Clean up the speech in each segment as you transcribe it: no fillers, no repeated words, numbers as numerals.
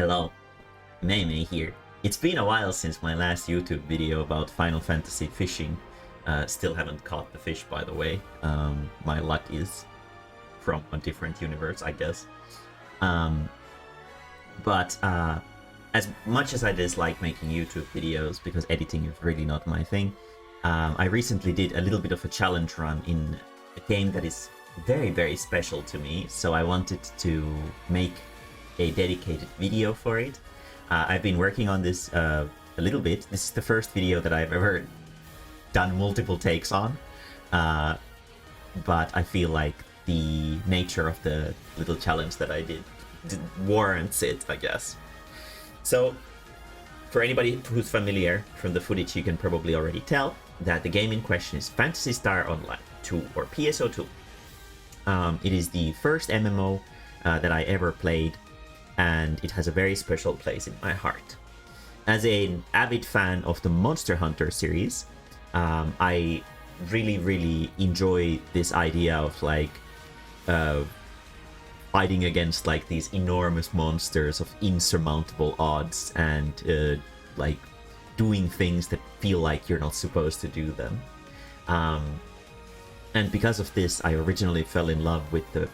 Hello, Mae-mae here. It's been a while since my last YouTube video about Final Fantasy fishing. Still haven't caught the fish, by the way. My luck is from a different universe, I guess. But as much as I dislike making YouTube videos, because editing is really not my thing, I recently did a little bit of a challenge run in a game that is very, very special to me. So I wanted to make a dedicated video for it. I've been working on this a little bit. This is the first video that I've ever done multiple takes on, but I feel like the nature of the little challenge that I did warrants it, I guess. So for anybody who's familiar from the footage, you can probably already tell that the game in question is Phantasy Star Online 2, or PSO2. It is the first MMO that I ever played, and it has a very special place in my heart. As an avid fan of the Monster Hunter series, I really enjoy this idea of like fighting against like these enormous monsters of insurmountable odds, and like doing things that feel like you're not supposed to do them. And because of this, I originally fell in love with the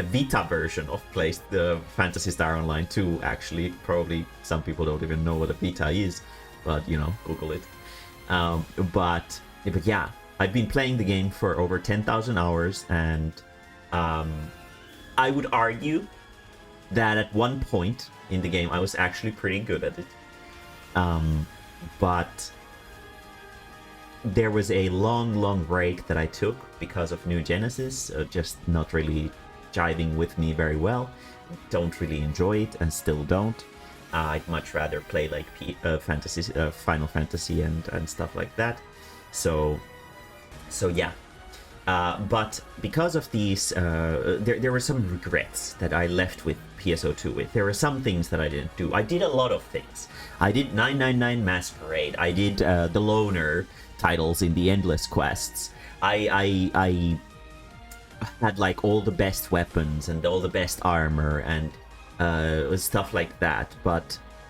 Vita version of the Phantasy Star Online 2. Actually, probably some people don't even know what a Vita is, but you know, Google it. But yeah, I've been playing the game for over 10,000 hours, and I would argue that at one point in the game I was actually pretty good at it. But there was a long break that I took because of New Genesis, just not really jiving with me very well. Don't really enjoy it, and still don't. I'd much rather play like Final Fantasy and stuff like that. So yeah. But because of these, there were some regrets that I left with PSO2 with. There were some things that I didn't do. I did a lot of things. I did 999 Masquerade. I did the loner titles in the Endless Quests. I had like all the best weapons and all the best armor and stuff like that.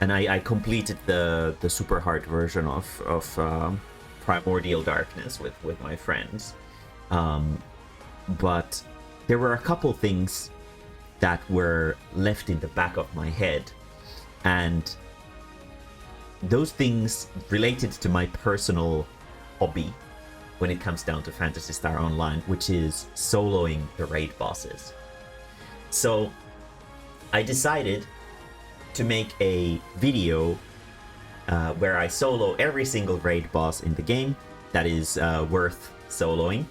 And I completed the super hard version of Primordial Darkness with my friends. But there were a couple things that were left in the back of my head, and those things related to my personal hobby when it comes down to Phantasy Star Online, which is soloing the raid bosses. So I decided to make a video where I solo every single raid boss in the game that is worth soloing.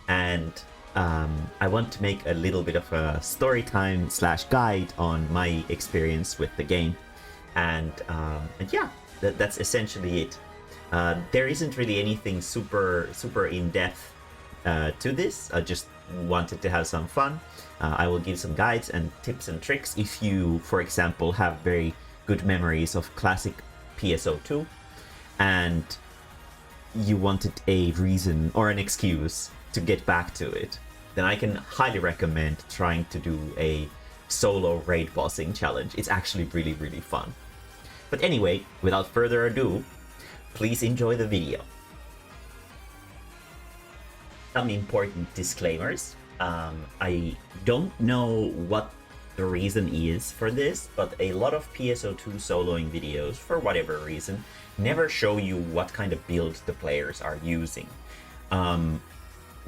And I want to make a little bit of a story time / guide on my experience with the game, and yeah, that's essentially it. There isn't really anything super in depth to this. I just wanted to have some fun. I will give some guides and tips and tricks if you, for example, have very good memories of classic PSO2 and you wanted a reason or an excuse to get back to it, then I can highly recommend trying to do a solo raid bossing challenge. It's actually really fun. But anyway, without further ado, please enjoy the video. Some important disclaimers. I don't know what the reason is for this, but a lot of PSO2 soloing videos, for whatever reason, never show you what kind of build the players are using.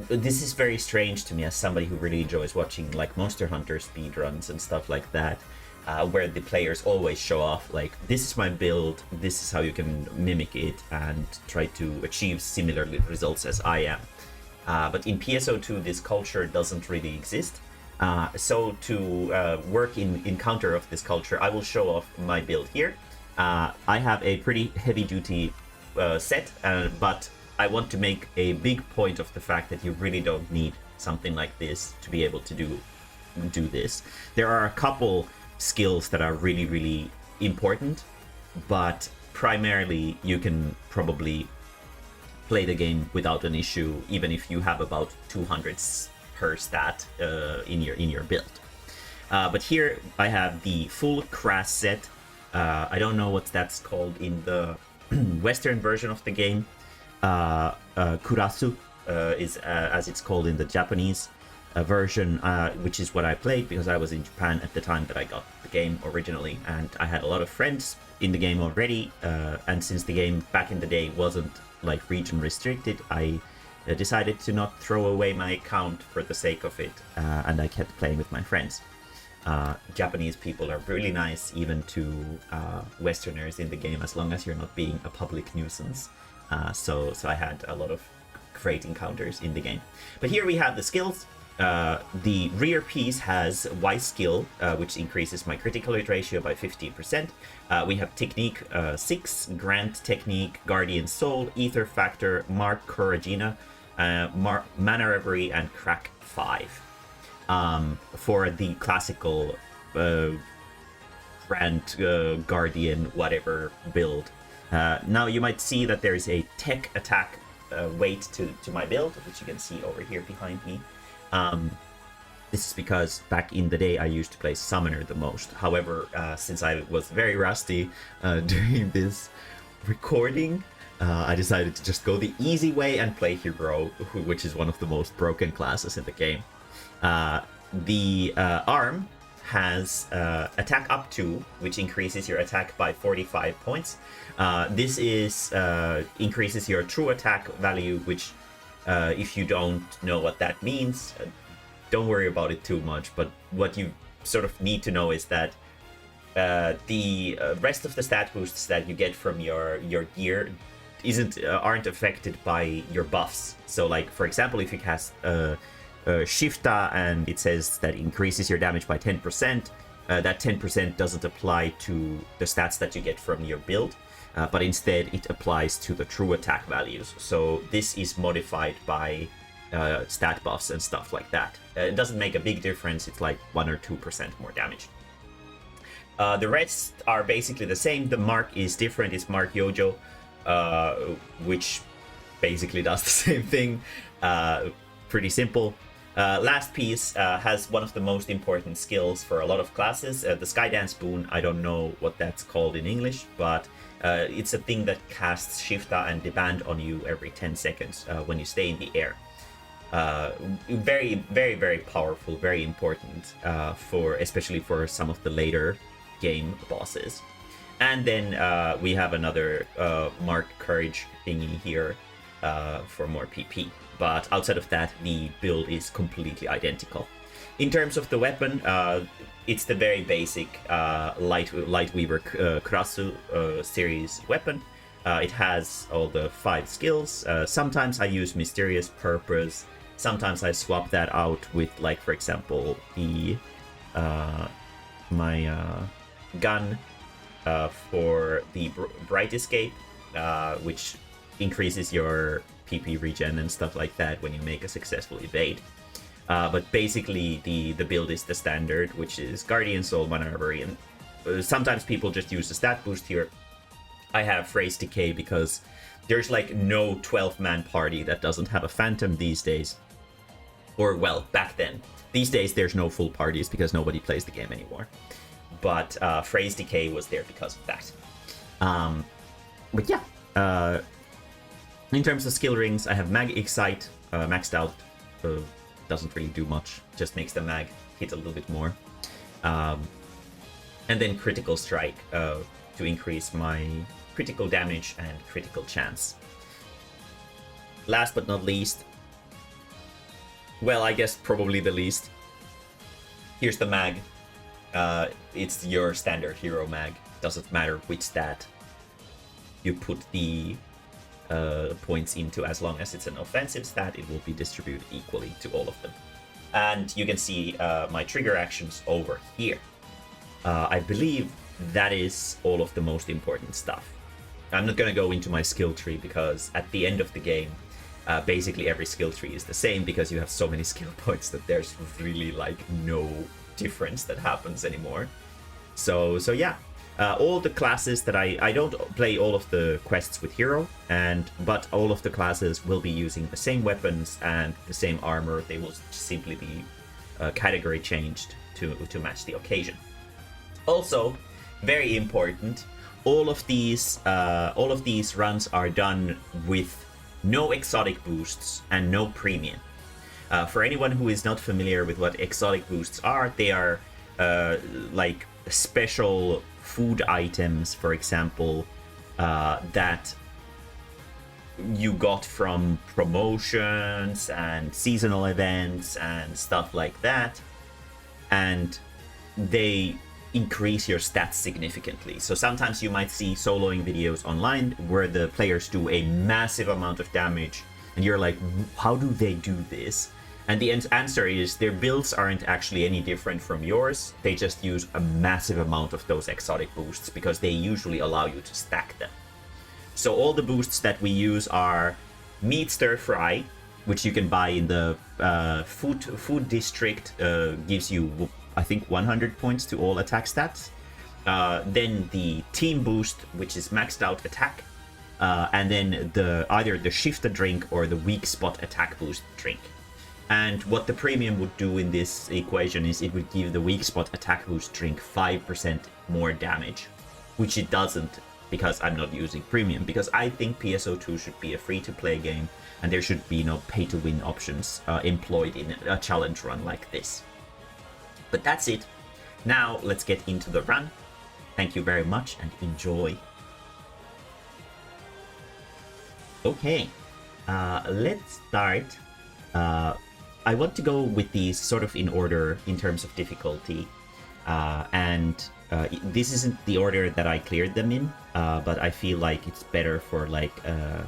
This is very strange to me as somebody who really enjoys watching like Monster Hunter speedruns and stuff like that, where the players always show off like, this is my build, this is how you can mimic it and try to achieve similar results as I am. But in PSO2 this culture doesn't really exist. So to work in counter of this culture, I will show off my build here. I have a pretty heavy duty set, but I want to make a big point of the fact that you really don't need something like this to be able to do this. There are a couple skills that are really important, but primarily you can probably play the game without an issue, even if you have about 200 per stat in your build. But here I have the full Crass set. I don't know what that's called in the Western version of the game. Kurasu is as it's called in the Japanese version, which is what I played because I was in Japan at the time that I got the game originally, and I had a lot of friends in the game already. And since the game back in the day wasn't like region restricted, I decided to not throw away my account for the sake of it, and I kept playing with my friends. Japanese people are really nice, even to Westerners in the game, as long as you're not being a public nuisance. So I had a lot of great encounters in the game. But here we have the skills. The rear piece has Y skill, which increases my critical hit ratio by 15%. We have technique 6, Grant technique, Guardian Soul, Ether Factor, Mark Coragina, Mana Reverie, and Crack 5. For the classical Grant Guardian whatever build. Now you might see that there's a tech attack weight to my build, which you can see over here behind me. This is because back in the day I used to play Summoner the most. However, since I was very rusty during this recording, I decided to just go the easy way and play Hero, which is one of the most broken classes in the game. The arm has attack up to, which increases your attack by 45 points. This is increases your true attack value, which if you don't know what that means, don't worry about it too much. But what you sort of need to know is that the rest of the stat boosts that you get from your gear aren't affected by your buffs. So, like for example, if you cast Shifta and it says that increases your damage by 10%, that 10% doesn't apply to the stats that you get from your build. But instead it applies to the true attack values. So this is modified by stat buffs and stuff like that. It doesn't make a big difference. It's like 1 or 2% more damage. The rest are basically the same. The mark is different. It's Mark Yojo, which basically does the same thing. Pretty simple. Last piece has one of the most important skills for a lot of classes. The Skydance Boon, I don't know what that's called in English, but it's a thing that casts Shifta and Deband on you every 10 seconds when you stay in the air. Very, very, very powerful, very important, especially for some of the later game bosses. And then we have another Mark Courage thingy here for more PP. But outside of that, the build is completely identical. In terms of the weapon, it's the very basic Lightweaver Kurasu series weapon. It has all the 5 skills. Sometimes I use Mysterious Purpose. Sometimes I swap that out with, like, for example, the my gun for the Bright Escape, which increases your PP regen and stuff like that when you make a successful evade. But basically the build is the standard, which is Guardian Soul, Mana Reverie, and sometimes people just use the stat boost here. I have Phrase Decay because there's like no 12-man party that doesn't have a Phantom these days. Or, well, back then. These days there's no full parties because nobody plays the game anymore. But Phrase Decay was there because of that. But yeah, in terms of skill rings, I have Mag Excite, maxed out. Doesn't really do much, just makes the mag hit a little bit more. And then Critical Strike to increase my critical damage and critical chance. Last but not least, well, I guess probably the least, here's the mag. It's your standard hero mag. Doesn't matter which stat you put the points into, as long as it's an offensive stat, it will be distributed equally to all of them. And you can see my trigger actions over here. I believe that is all of the most important stuff. I'm not going to go into my skill tree because at the end of the game, basically every skill tree is the same because you have so many skill points that there's really like no difference that happens anymore. So yeah. All the classes that I don't play all of the quests with hero, but all of the classes will be using the same weapons and the same armor. They will simply be category changed to match the occasion. Also, very important, all of these runs are done with no exotic boosts and no premium. For anyone who is not familiar with what exotic boosts are, they are like special food items, for example, that you got from promotions and seasonal events and stuff like that, and they increase your stats significantly. So sometimes you might see soloing videos online where the players do a massive amount of damage and you're like, how do they do this? And the answer is their builds aren't actually any different from yours. They just use a massive amount of those exotic boosts because they usually allow you to stack them. So all the boosts that we use are meat stir fry, which you can buy in the food district, gives you, I think, 100 points to all attack stats. Then the team boost, which is maxed out attack, and then either the shift a drink or the weak spot attack boost drink. And what the premium would do in this equation is it would give the weak spot attack boost drink 5% more damage, which it doesn't because I'm not using premium, because I think PSO2 should be a free-to-play game and there should be no pay-to-win options employed in a challenge run like this. But that's it. Now let's get into the run. Thank you very much and enjoy. Okay, let's start. I want to go with these sort of in order in terms of difficulty, and this isn't the order that I cleared them in, but I feel like it's better for like a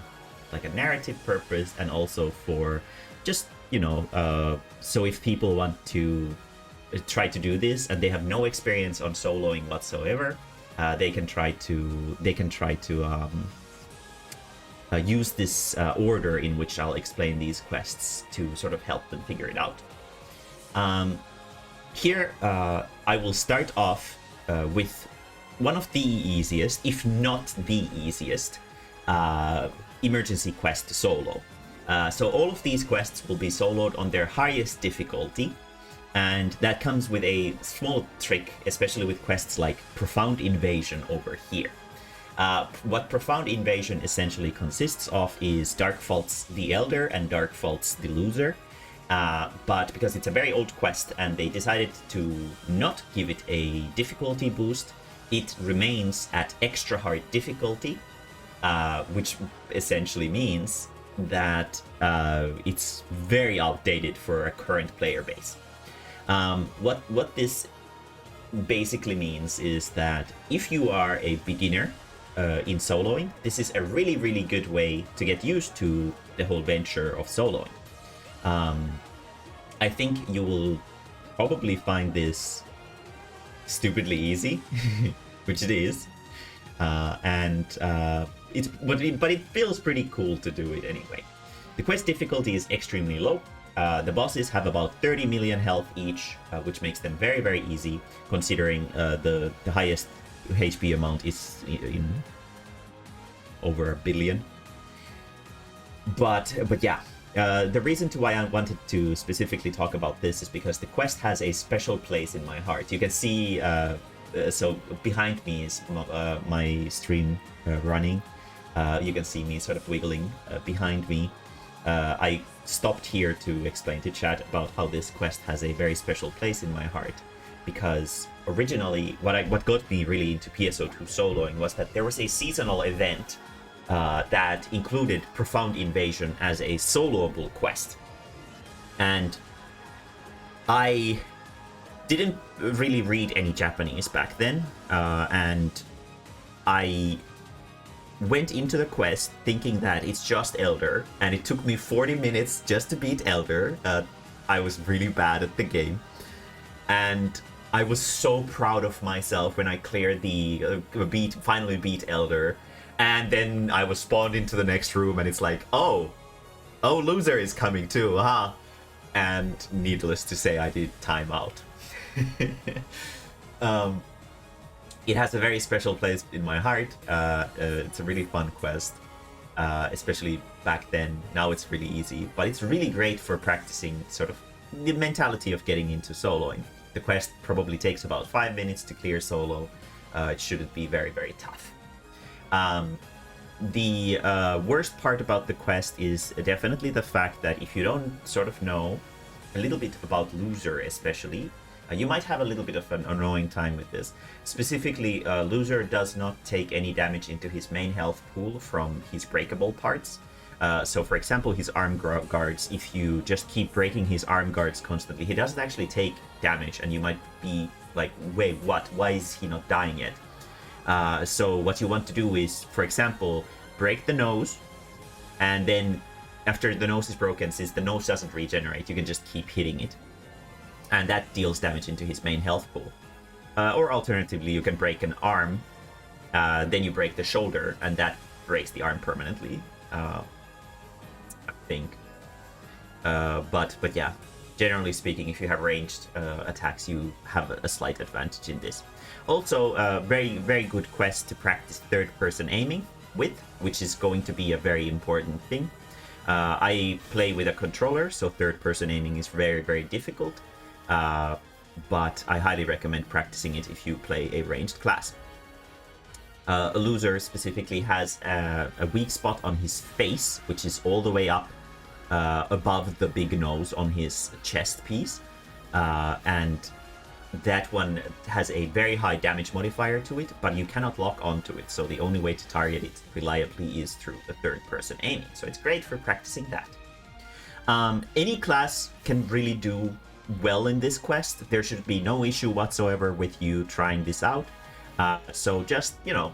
narrative purpose and also for just, you know, so if people want to try to do this and they have no experience on soloing whatsoever, they can try to use this order in which I'll explain these quests to sort of help them figure it out. Here I will start off with one of the easiest, if not the easiest, emergency quest solo. So all of these quests will be soloed on their highest difficulty, and that comes with a small trick, especially with quests like Profound Invasion over here. What Profound Invasion essentially consists of is Dark Faults the Elder and Dark Faults the Loser. But because it's a very old quest and they decided to not give it a difficulty boost, it remains at extra hard difficulty, which essentially means that it's very outdated for a current player base. What this basically means is that if you are a beginner in soloing, this is a really, really good way to get used to the whole venture of soloing. I think you will probably find this stupidly easy, which it is, but it feels pretty cool to do it anyway. The quest difficulty is extremely low. The bosses have about 30 million health each, which makes them very, very easy, considering the highest HP amount is in over 1 billion. But yeah, the reason why I wanted to specifically talk about this is because the quest has a special place in my heart. You can see, so behind me is my stream running. You can see me sort of wiggling behind me. I stopped here to explain to chat about how this quest has a very special place in my heart, because originally what got me really into PSO2 soloing was that there was a seasonal event that included Profound Invasion as a soloable quest, and I didn't really read any Japanese back then, and I went into the quest thinking that it's just Elder, and it took me 40 minutes just to beat Elder. I was really bad at the game, and I was so proud of myself when I cleared the finally beat Elder, and then I was spawned into the next room and it's like, oh, Loser is coming too, huh? And needless to say, I did time out. It has a very special place in my heart. It's a really fun quest, especially back then. Now it's really easy, but it's really great for practicing sort of the mentality of getting into soloing. The quest probably takes about 5 minutes to clear solo. It shouldn't be very, very tough. The worst part about the quest is definitely the fact that if you don't sort of know a little bit about Loser especially, you might have a little bit of an annoying time with this. Specifically, Loser does not take any damage into his main health pool from his breakable parts. So for example, his arm guards, if you just keep breaking his arm guards constantly, he doesn't actually take damage, and you might be like, wait, what? Why is he not dying yet? So what you want to do is, for example, break the nose, and then after the nose is broken, since the nose doesn't regenerate, you can just keep hitting it. And that deals damage into his main health pool. Or alternatively, you can break an arm, then you break the shoulder, and that breaks the arm permanently. I think. But yeah, generally speaking, if you have ranged attacks, you have a slight advantage in this. Also, very, very good quest to practice third-person aiming with, which is going to be a very important thing. I play with a controller, so third-person aiming is very, very difficult. But I highly recommend practicing it if you play a ranged class. A Loser specifically has a weak spot on his face, which is all the way up above the big nose on his chest piece, and that one has a very high damage modifier to it, but you cannot lock onto it, so the only way to target it reliably is through the third-person aiming, so it's great for practicing that. Any class can really do well in this quest. There should be no issue whatsoever with you trying this out, so just, you know,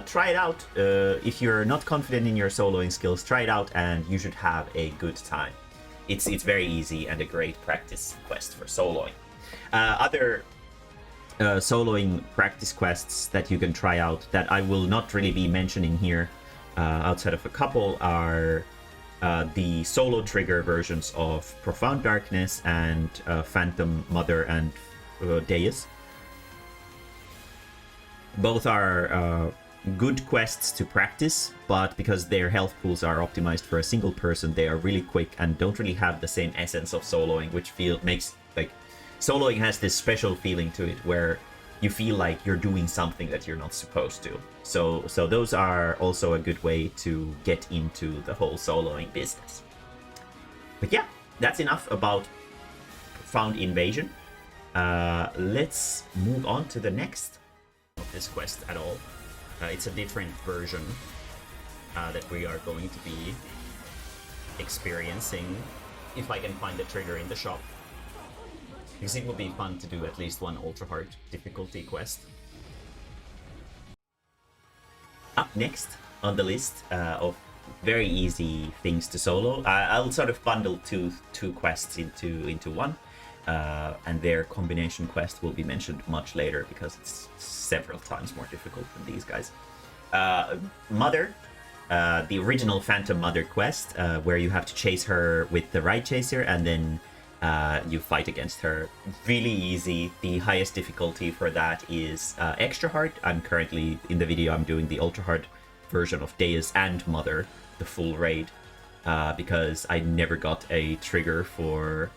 try it out. If you're not confident in your soloing skills, try it out and you should have a good time. It's very easy and a great practice quest for soloing. Other soloing practice quests that you can try out that I will not really be mentioning here, outside of a couple, are the solo trigger versions of Profound Darkness and Phantom Mother and Deus. Both are good quests to practice, but because their health pools are optimized for a single person, they are really quick and don't really have the same essence of soloing, which makes, like, soloing has this special feeling to it where you feel like you're doing something that you're not supposed to. So those are also a good way to get into the whole soloing business. But yeah, that's enough about Profound Invasion. Let's move on to the next of this quest at all. It's a different version that we are going to be experiencing, if I can find the trigger in the shop, because it would be fun to do at least one ultra hard difficulty quest. Up next on the list of very easy things to solo, I'll sort of bundle two quests into one. And their combination quest will be mentioned much later because it's several times more difficult than these guys. Mother, the original Phantom Mother quest, where you have to chase her with the Right Chaser and then you fight against her. Really easy. The highest difficulty for that is extra hard. I'm currently in the video, I'm doing the ultra hard version of Deus and Mother, the full raid, because I never got a trigger for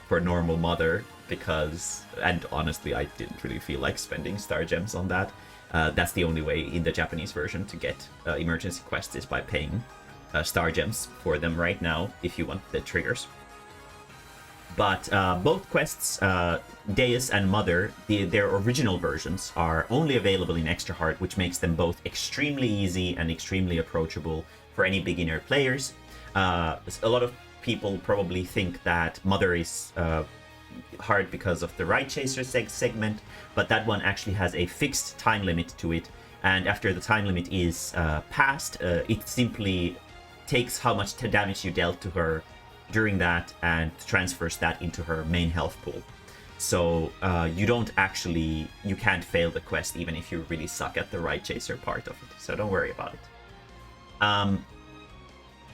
normal Mother, because, and honestly, I didn't really feel like spending star gems on that. That's the only way in the Japanese version to get emergency quests, is by paying star gems for them right now if you want the triggers. But both quests, Deus and Mother, their original versions are only available in extra hard, which makes them both extremely easy and extremely approachable for any beginner players. A lot of people probably think that Mother is hard because of the Right Chaser segment, but that one actually has a fixed time limit to it, and after the time limit is passed, it simply takes how much damage you dealt to her during that and transfers that into her main health pool. So you can't fail the quest even if you really suck at the Right Chaser part of it, so don't worry about it.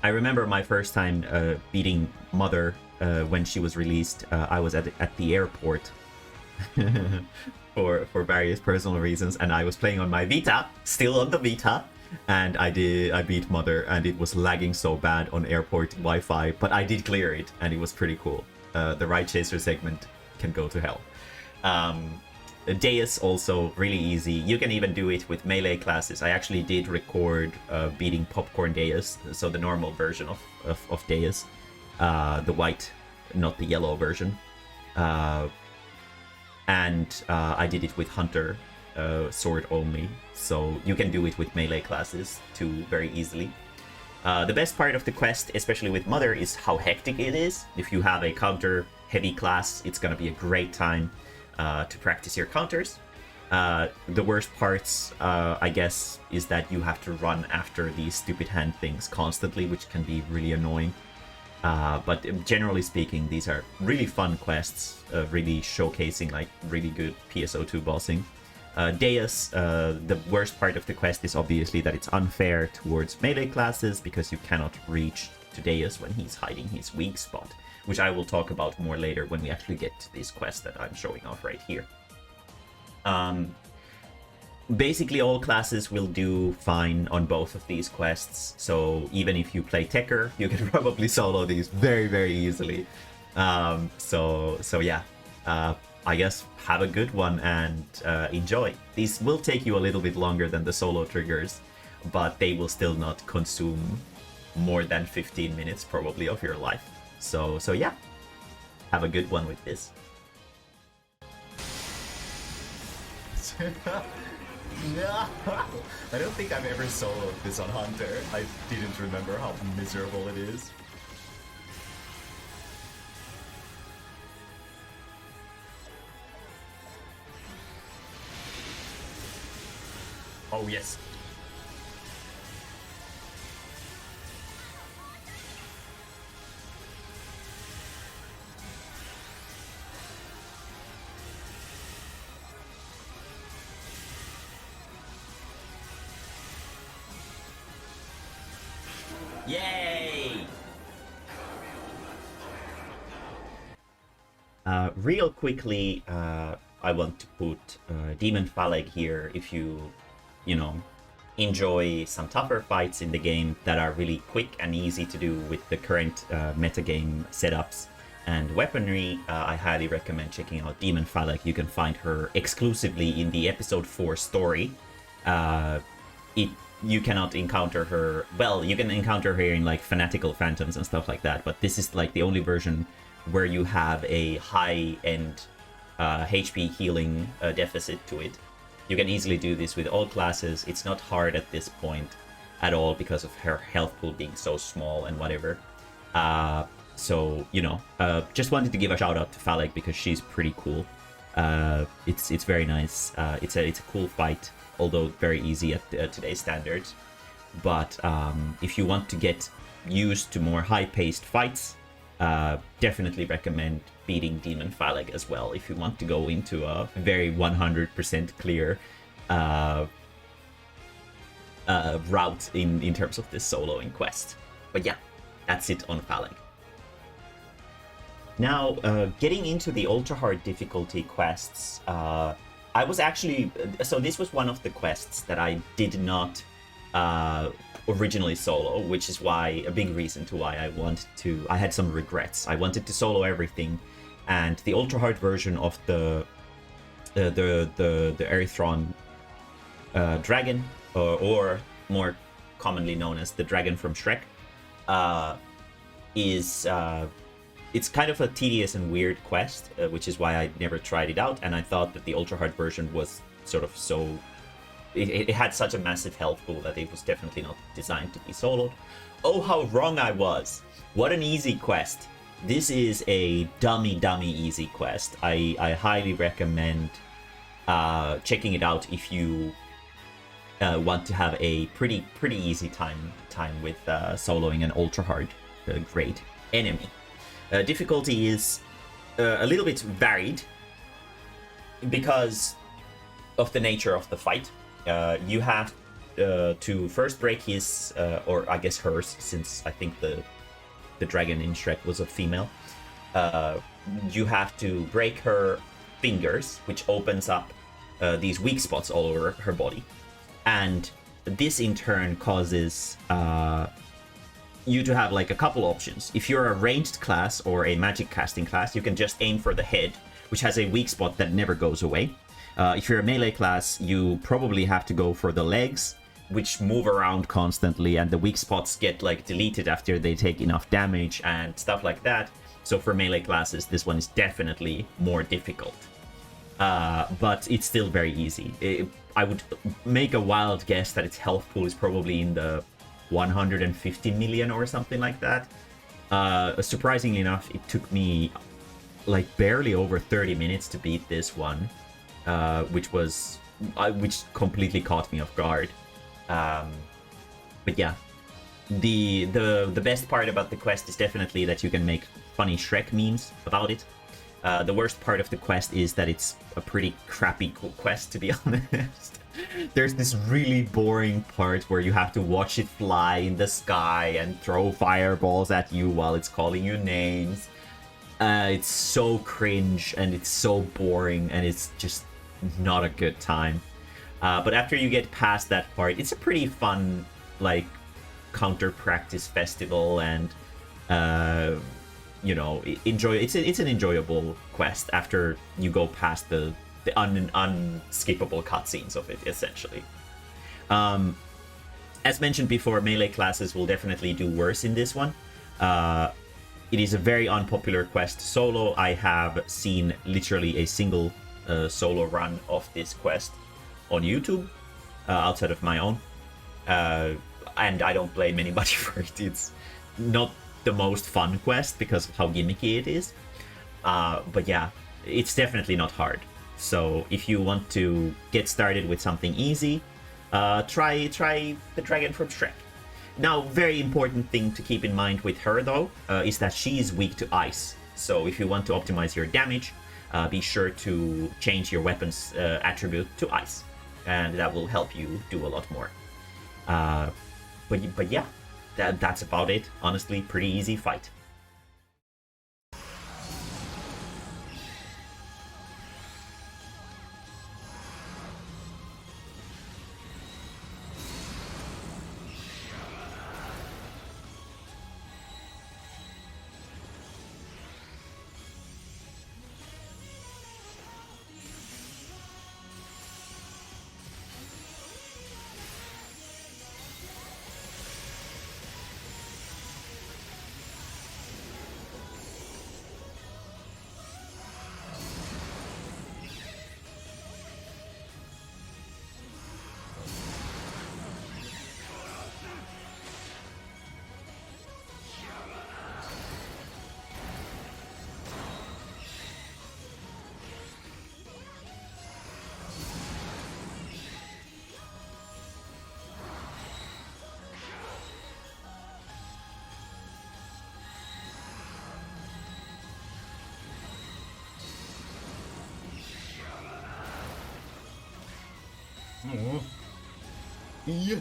I remember my first time beating Mother when she was released. I was at the airport for various personal reasons, and I was playing on my Vita, still on the Vita, and I beat Mother, and it was lagging so bad on airport Wi-Fi, but I did clear it, and it was pretty cool. The Right Chaser segment can go to hell. Deus also really easy. You can even do it with melee classes. I actually did record beating Popcorn Deus, so the normal version of Deus, the white, not the yellow version. And I did it with Hunter sword only, so you can do it with melee classes too very easily. The best part of the quest, especially with Mother, is how hectic it is. If you have a counter heavy class, it's gonna be a great time to practice your counters. The worst parts, I guess, is that you have to run after these stupid hand things constantly, which can be really annoying. But generally speaking, these are really fun quests, really showcasing like really good PSO2 bossing. Deus, the worst part of the quest is obviously that it's unfair towards melee classes because you cannot reach to Deus when he's hiding his weak spot, which I will talk about more later when we actually get to this quest that I'm showing off right here. Basically all classes will do fine on both of these quests, so even if you play Tekker, you can probably solo these very easily. So yeah, I guess have a good one and enjoy. These will take you a little bit longer than the solo triggers, but they will still not consume more than 15 minutes probably of your life. So yeah, have a good one with this. No, I don't think I've ever soloed this on Hunter. I didn't remember how miserable it is. Oh yes. Yay! Real quickly, I want to put Demon Phaleg here if you know, enjoy some tougher fights in the game that are really quick and easy to do with the current metagame setups and weaponry. I highly recommend checking out Demon Phaleg. You can find her exclusively in the episode 4 story. You cannot encounter her, well, you can encounter her in like Fanatical Phantoms and stuff like that, but this is like the only version where you have a high-end HP healing deficit to it. You can easily do this with all classes. It's not hard at this point at all because of her health pool being so small and whatever. So, you know, just wanted to give a shout out to Phaleg because she's pretty cool. It's very nice. It's a cool fight, although very easy at today's standards. But if you want to get used to more high-paced fights, definitely recommend beating Demon Phaleg as well if you want to go into a very 100% clear route in terms of this soloing quest. But yeah, that's it on Phaleg. Now, getting into the ultra hard difficulty quests, I was actually, so this was one of the quests that I did not originally solo, which is why, a big reason to why I had some regrets. I wanted to solo everything, and the ultra hard version of the Erithron dragon, or more commonly known as the dragon from Shrek, is it's kind of a tedious and weird quest, which is why I never tried it out, and I thought that the ultra hard version was sort of so... It had such a massive health pool that it was definitely not designed to be soloed. Oh, how wrong I was! What an easy quest! This is a dummy easy quest. I highly recommend checking it out if you want to have a pretty easy time with soloing an ultra hard grade enemy. Difficulty is a little bit varied because of the nature of the fight. You have to first break his, or I guess hers, since I think the dragon in Shrek was a female. You have to break her fingers, which opens up these weak spots all over her body. And this in turn causes you to have like a couple options. If you're a ranged class or a magic casting class, you can just aim for the head, which has a weak spot that never goes away. If you're a melee class, you probably have to go for the legs, which move around constantly, and the weak spots get like deleted after they take enough damage and stuff like that. So for melee classes, this one is definitely more difficult. But it's still very easy. I would make a wild guess that its health pool is probably in the 150 million or something like that. Surprisingly enough, it took me like barely over 30 minutes to beat this one, which completely caught me off guard. But yeah, the best part about the quest is definitely that you can make funny Shrek memes about it. The worst part of the quest is that it's a pretty crappy quest, to be honest. There's this really boring part where you have to watch it fly in the sky and throw fireballs at you while it's calling you names. It's so cringe and it's so boring and it's just not a good time. But after you get past that part, it's a pretty fun, like, counter practice festival, and you know, it's an enjoyable quest after you go past the unskippable cutscenes of it, essentially. As mentioned before, melee classes will definitely do worse in this one. It is a very unpopular quest solo. I have seen literally a single solo run of this quest on YouTube, outside of my own. And I don't blame anybody for it. It's not the most fun quest because of how gimmicky it is. But yeah, it's definitely not hard. So if you want to get started with something easy, try the dragon from Shrek. Now, very important thing to keep in mind with her though, is that she is weak to ice. So if you want to optimize your damage, be sure to change your weapon's attribute to ice, and that will help you do a lot more. But yeah, that's about it. Honestly, pretty easy fight. Oh. Yeah.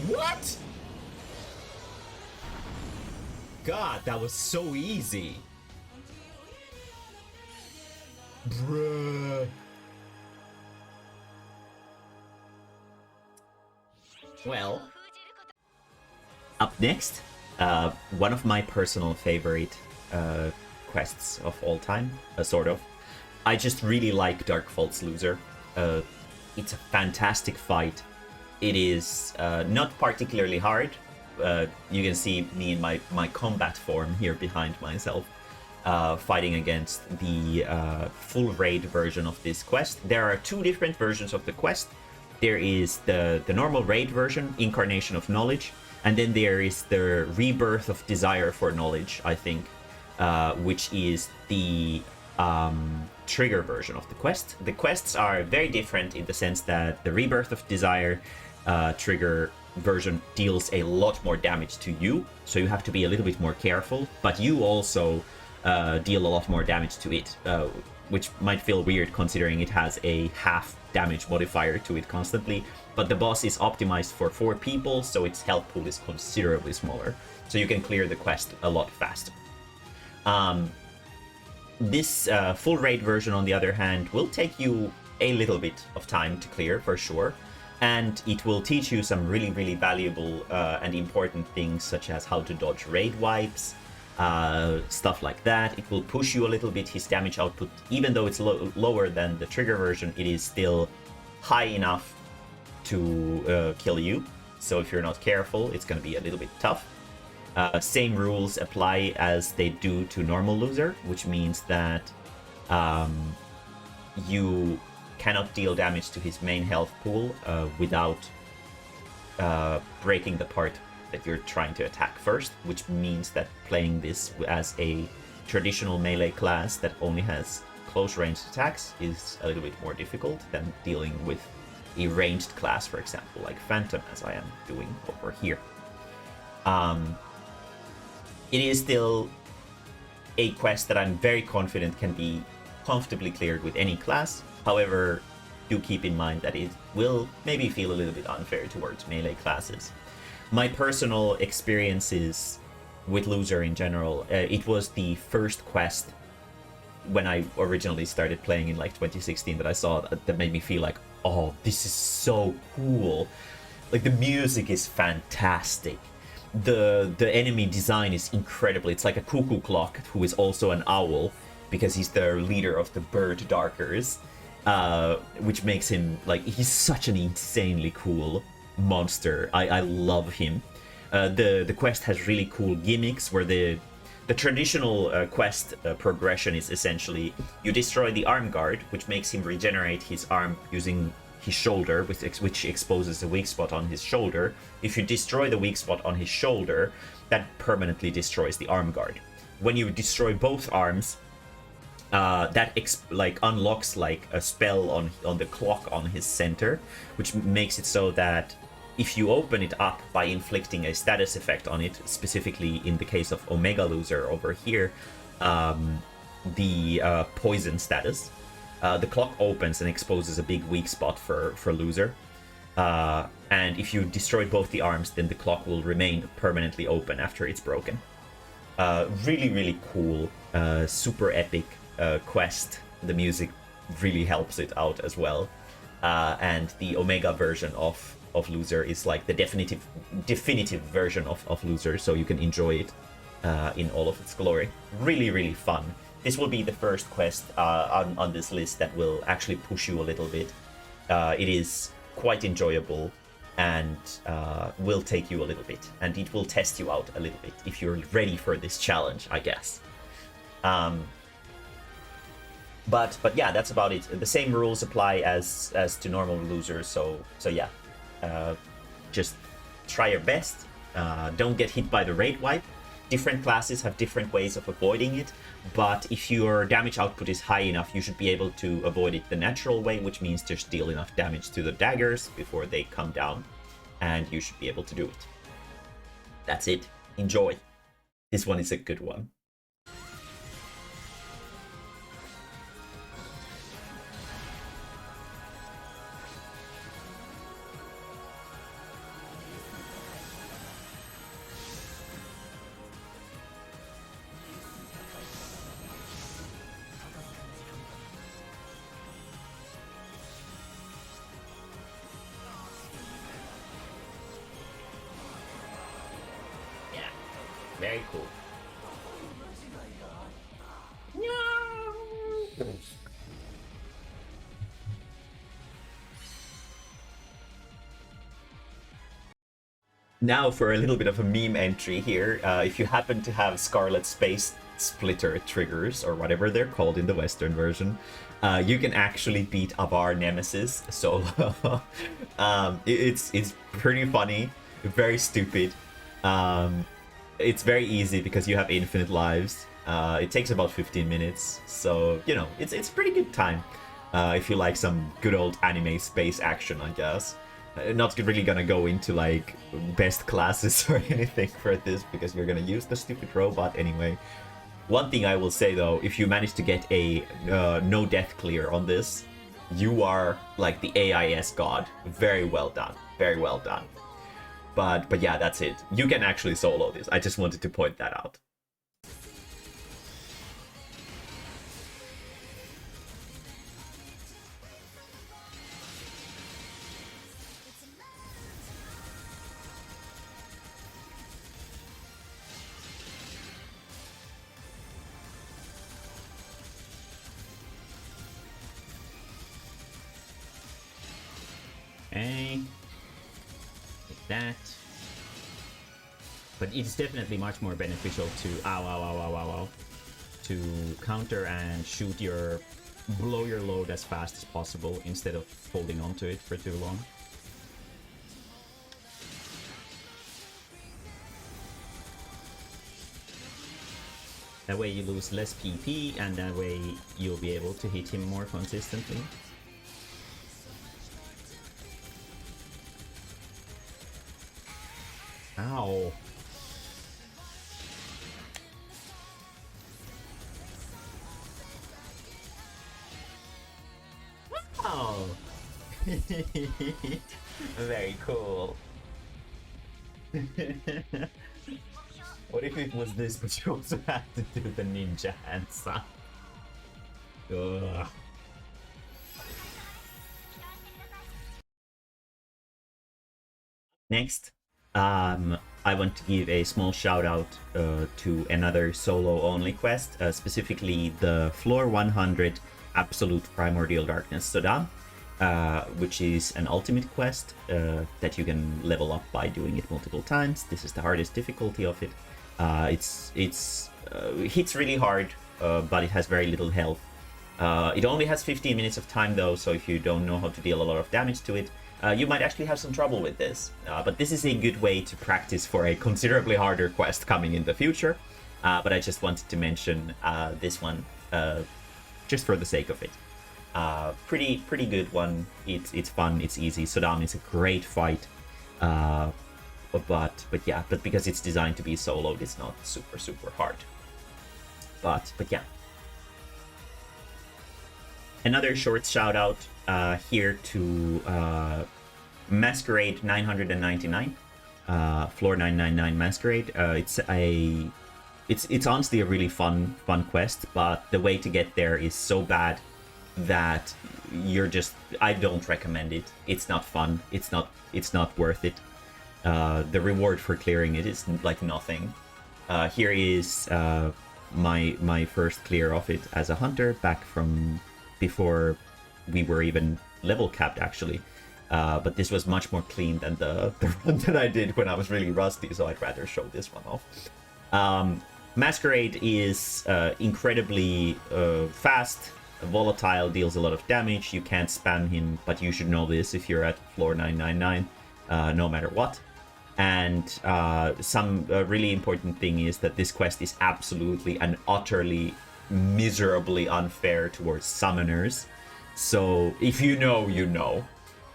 What? God, that was so easy. Bruh. Well, up next, one of my personal favorite quests of all time, sort of. I just really like Dark Fault's Loser. It's a fantastic fight. It is not particularly hard. You can see me in my combat form here behind myself, fighting against the full raid version of this quest. There are two different versions of the quest. There is the normal raid version, Incarnation of Knowledge, and then there is the Rebirth of Desire for Knowledge, I think, which is the trigger version of the quest. The quests are very different in the sense that the Rebirth of Desire trigger version deals a lot more damage to you, so you have to be a little bit more careful, but you also deal a lot more damage to it, which might feel weird considering it has a half damage modifier to it constantly, but the boss is optimized for 4 people, so its health pool is considerably smaller, so you can clear the quest a lot faster. This full raid version, on the other hand, will take you a little bit of time to clear for sure, and it will teach you some really, really valuable and important things, such as how to dodge raid wipes, stuff like that. It will push you a little bit. His damage output, even though it's lower than the trigger version, it is still high enough to kill you. So if you're not careful, it's going to be a little bit tough. Same rules apply as they do to normal loser, which means that you cannot deal damage to his main health pool without breaking the part that you're trying to attack first, which means that playing this as a traditional melee class that only has close ranged attacks is a little bit more difficult than dealing with a ranged class, for example, like Phantom, as I am doing over here. It is still a quest that I'm very confident can be comfortably cleared with any class. However, do keep in mind that it will maybe feel a little bit unfair towards melee classes. My personal experiences with Loser in general, it was the first quest when I originally started playing in like 2016 that I saw that made me feel like, oh, this is so cool. Like the music is fantastic. The enemy design is incredible. It's like a cuckoo clock who is also an owl because he's the leader of the bird darkers, which makes him like, he's such an insanely cool monster. I love him. The quest has really cool gimmicks where the traditional quest progression is essentially you destroy the arm guard, which makes him regenerate his arm using his shoulder, which exposes a weak spot on his shoulder. If you destroy the weak spot on his shoulder, that permanently destroys the arm guard. When you destroy both arms, that unlocks like a spell on the clock on his center, which makes it so that if you open it up by inflicting a status effect on it, specifically in the case of Omega Loser over here, the poison status, the clock opens and exposes a big weak spot for Loser. And if you destroy both the arms, then the clock will remain permanently open after it's broken. Really, really cool, super epic quest. The music really helps it out as well. And the Omega version of Loser is like the definitive version of Loser, so you can enjoy it in all of its glory. Really, really fun. This will be the first quest on this list that will actually push you a little bit. It is quite enjoyable and will take you a little bit, and it will test you out a little bit if you're ready for this challenge, I guess. But yeah, that's about it. The same rules apply as to normal Losers, so yeah. Just try your best. Don't get hit by the raid wipe. Different classes have different ways of avoiding it, but if your damage output is high enough, you should be able to avoid it the natural way, which means just deal enough damage to the daggers before they come down, and you should be able to do it. That's it. Enjoy. This one is a good one. Very cool. Now for a little bit of a meme entry here. If you happen to have Scarlet Space Splitter triggers, or whatever they're called in the Western version, you can actually beat Avar Nemesis. So it's pretty funny, very stupid. It's very easy because you have infinite lives. It takes about 15 minutes, so you know it's a pretty good time if you like some good old anime space action, I guess. Not really gonna go into like best classes or anything for this because you're gonna use the stupid robot anyway. One thing I will say though, if you manage to get a no death clear on this, you are like the AIS god. Very well done. Very well done. But yeah, that's it. You can actually solo this. I just wanted to point that out. that. But it's definitely much more beneficial to to counter and shoot your blow your load as fast as possible instead of holding onto it for too long. That way you lose less PP, and that way you'll be able to hit him more consistently. Ow. Wow. Very cool. What if it was this, but you also had to do the ninja hands? Ugh. Next, I want to give a small shout out to another solo only quest, specifically the floor 100 Absolute Primordial Darkness Sodam, which is an ultimate quest that you can level up by doing it multiple times. This is the hardest difficulty of it. It hits really hard, but it has very little health. It only has 15 minutes of time though, so if you don't know how to deal a lot of damage to it, you might actually have some trouble with this. But this is a good way to practice for a considerably harder quest coming in the future. But I just wanted to mention this one just for the sake of it. Pretty good one. It's fun, it's easy. Sodam is a great fight. But because it's designed to be soloed, it's not super hard. But yeah. Another short shout out here to Masquerade 999, floor 999 Masquerade. It's honestly a really fun quest, but the way to get there is so bad that I don't recommend it. It's not fun. It's not worth it. The reward for clearing it is like nothing. Here is my first clear of it as a hunter back from before we were even level capped, actually. But this was much more clean than the run that I did when I was really rusty, so I'd rather show this one off. Masquerade is incredibly fast, volatile, deals a lot of damage. You can't spam him, but you should know this if you're at floor 999, no matter what. And some really important thing is that this quest is absolutely and utterly miserably unfair towards summoners. So if you know, you know.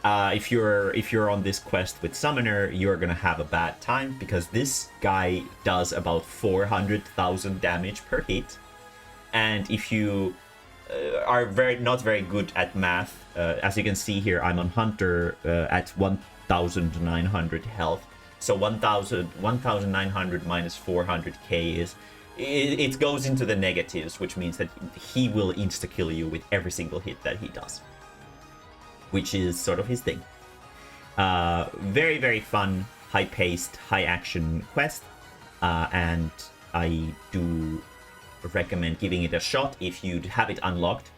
If you're on this quest with summoner, you're gonna have a bad time because this guy does about 400,000 damage per hit, and if you are not very good at math, as you can see here, I'm on hunter at 1,900 health. So 1,900 minus 400k is it goes into the negatives, which means that he will insta-kill you with every single hit that he does, which is sort of his thing. Very fun, high-paced, high-action quest, and I do recommend giving it a shot if you have it unlocked,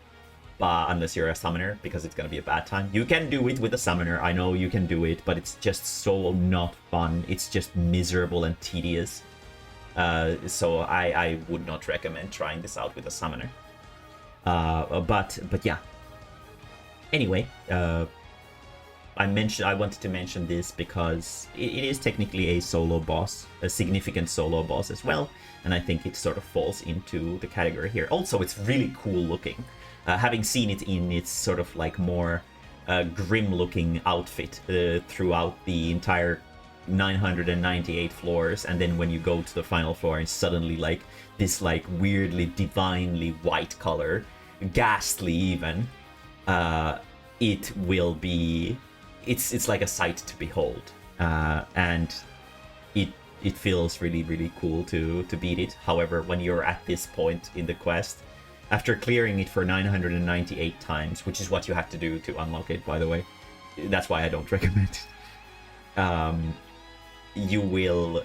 but unless you're a summoner, because it's gonna be a bad time. You can do it with a summoner, I know you can do it, but it's just so not fun. It's just miserable and tedious. So I would not recommend trying this out with a summoner. But yeah. Anyway, I wanted to mention this because it is technically a solo boss, a significant solo boss as well, and I think it sort of falls into the category here. Also, it's really cool looking. Having seen it in its sort of like more grim-looking outfit throughout the entire 998 floors, and then when you go to the final floor and suddenly like this like weirdly divinely white color, ghastly even, it will be it's like a sight to behold, and it feels really cool to beat it. However, when you're at this point in the quest, after clearing it for 998 times, which is what you have to do to unlock it, by the way, that's why I don't recommend it, you will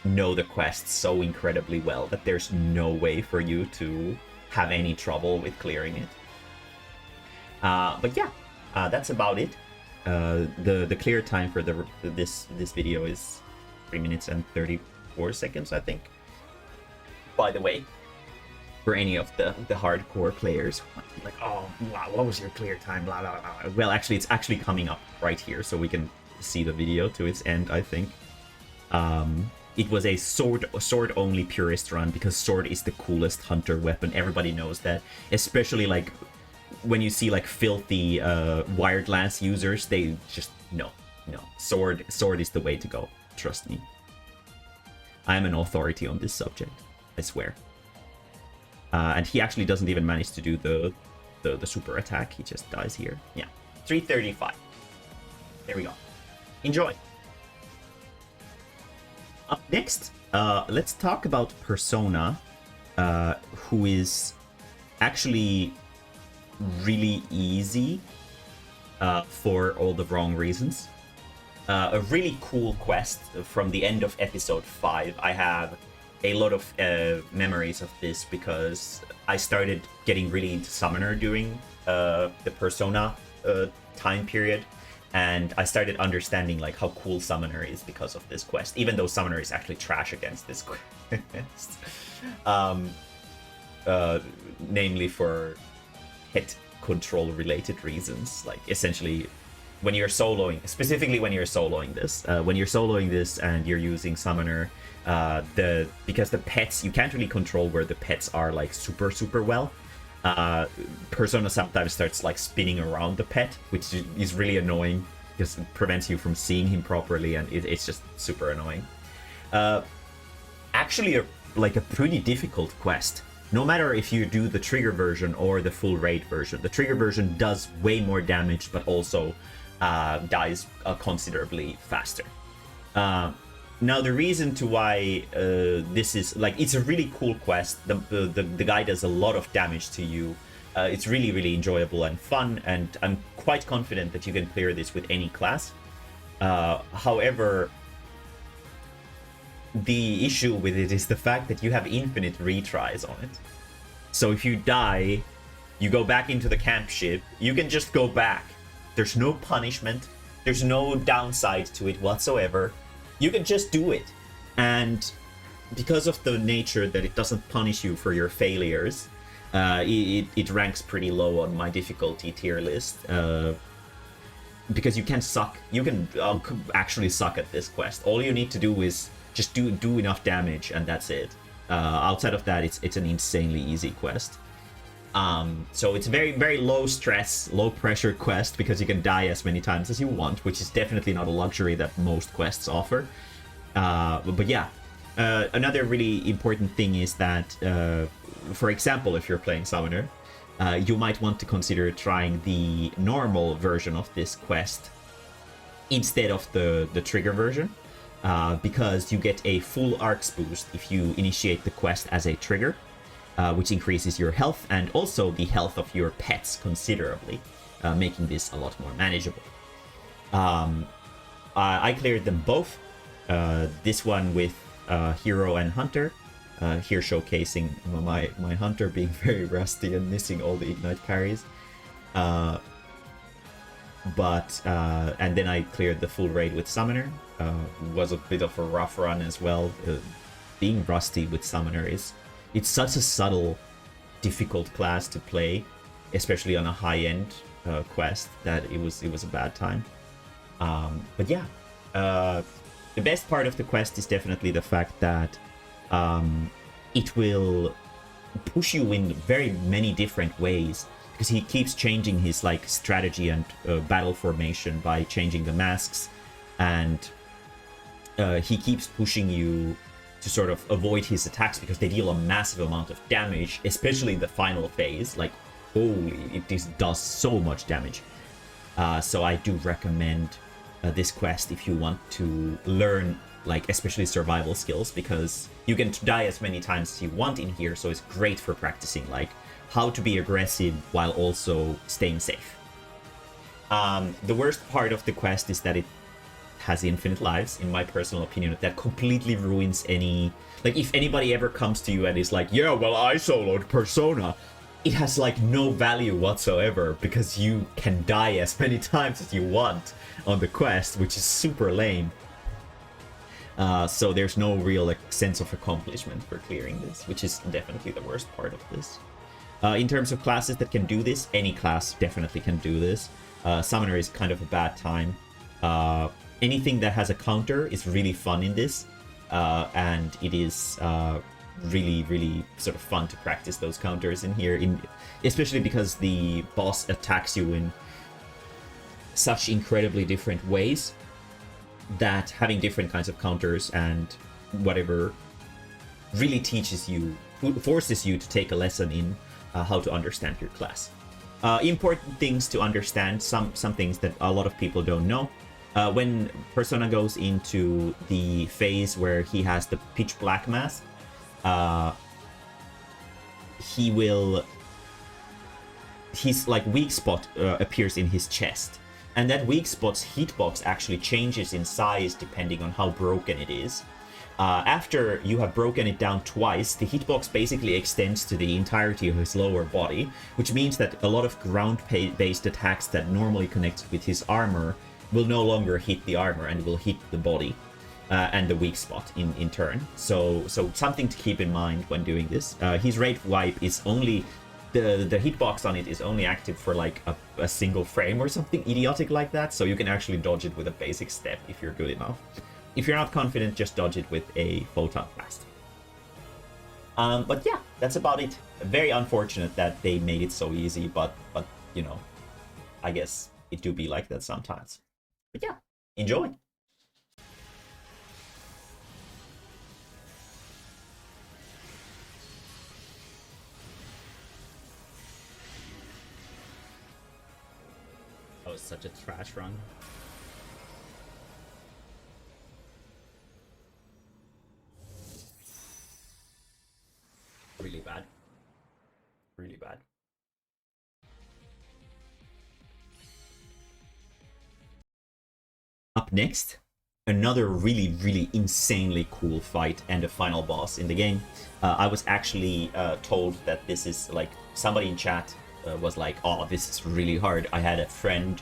know the quest so incredibly well that there's no way for you to have any trouble with clearing it. But yeah, that's about it. The clear time for this video is 3 minutes and 34 seconds, I think. By the way, for any of the hardcore players, like, oh, wow, what was your clear time? Blah blah blah. Well, actually, it's actually coming up right here, so we can see the video to its end. I think. It was a sword only purist run because sword is the coolest hunter weapon. Everybody knows that, especially like when you see like filthy wired lance users, they just no. Sword is the way to go. Trust me. I am an authority on this subject. I swear. And he actually doesn't even manage to do the super attack. He just dies here. Yeah, 335. There we go. Enjoy. Up next, let's talk about Persona, who is actually really easy for all the wrong reasons. A really cool quest from the end of episode 5. I have a lot of memories of this because I started getting really into Summoner during the Persona time period. And I started understanding like how cool Summoner is because of this quest, even though Summoner is actually trash against this quest. Namely for hit control related reasons. Like essentially when you're soloing, specifically when you're soloing this, and you're using Summoner, because the pets, you can't really control where the pets are like super well. Persona sometimes starts like spinning around the pet, which is really annoying because it prevents you from seeing him properly, and it's just super annoying. Actually, a pretty difficult quest. No matter if you do the trigger version or the full raid version, the trigger version does way more damage, but also dies considerably faster. Now, the reason to why this is, like, it's a really cool quest. The guy does a lot of damage to you. It's really, really enjoyable and fun, and I'm quite confident that you can clear this with any class. However, the issue with it is the fact that you have infinite retries on it. So if you die, you go back into the camp ship, you can just go back. There's no punishment. There's no downside to it whatsoever. You can just do it. And because of the nature that it doesn't punish you for your failures, it ranks pretty low on my difficulty tier list. Because you can suck. You can actually suck at this quest. All you need to do is just do enough damage, and that's it. Outside of that, it's an insanely easy quest. So it's a very, very low stress, low pressure quest because you can die as many times as you want, which is definitely not a luxury that most quests offer. But yeah, another really important thing is that, for example, if you're playing Summoner, you might want to consider trying the normal version of this quest instead of the trigger version, because you get a full arcs boost if you initiate the quest as a trigger. Which increases your health and also the health of your pets considerably, making this a lot more manageable. I cleared them both. This one with Hero and Hunter, here showcasing my Hunter being very rusty and missing all the Ignite carries. And then I cleared the full raid with Summoner. Was a bit of a rough run as well. Being rusty with Summoner it's such a subtle, difficult class to play, especially on a high-end quest, that it was a bad time. But yeah, the best part of the quest is definitely the fact that it will push you in very many different ways, because he keeps changing his like strategy and battle formation by changing the masks, and he keeps pushing you to sort of avoid his attacks because they deal a massive amount of damage, especially in the final phase. Like, holy, this does so much damage. So I do recommend this quest if you want to learn, like, especially survival skills, because you can die as many times as you want in here, so it's great for practicing, like, how to be aggressive while also staying safe. The worst part of the quest is that it has infinite lives, in my personal opinion. That completely ruins any, like, if anybody ever comes to you and is like, yeah, well, I soloed Persona, it has like no value whatsoever because you can die as many times as you want on the quest, which is super lame. So there's no real like sense of accomplishment for clearing this, which is definitely the worst part of this. In terms of classes that can do this, any class definitely can do this. Summoner is kind of a bad time. Anything that has a counter is really fun in this, and it is really sort of fun to practice those counters in here, especially because the boss attacks you in such incredibly different ways that having different kinds of counters and whatever really teaches you, forces you to take a lesson in how to understand your class. Important things to understand, some things that a lot of people don't know. When Persona goes into the phase where he has the pitch black mask, his like weak spot appears in his chest, and that weak spot's hitbox actually changes in size depending on how broken it is. After you have broken it down twice, the hitbox basically extends to the entirety of his lower body, which means that a lot of ground-based attacks that normally connect with his armor will no longer hit the armor and will hit the body and the weak spot in turn. So something to keep in mind when doing this. His rate wipe is only the hitbox on it is only active for like a single frame or something idiotic like that, so you can actually dodge it with a basic step if you're good enough. If you're not confident, just dodge it with a photon blast. But yeah, that's about it. Very unfortunate that they made it so easy, but you know, I guess it do be like that sometimes. But yeah, enjoy. That was such a trash run. Really bad. Really bad. Up next, another really insanely cool fight and a final boss in the game. I was actually told that this is like, somebody in chat was like, oh, this is really hard. I had a friend,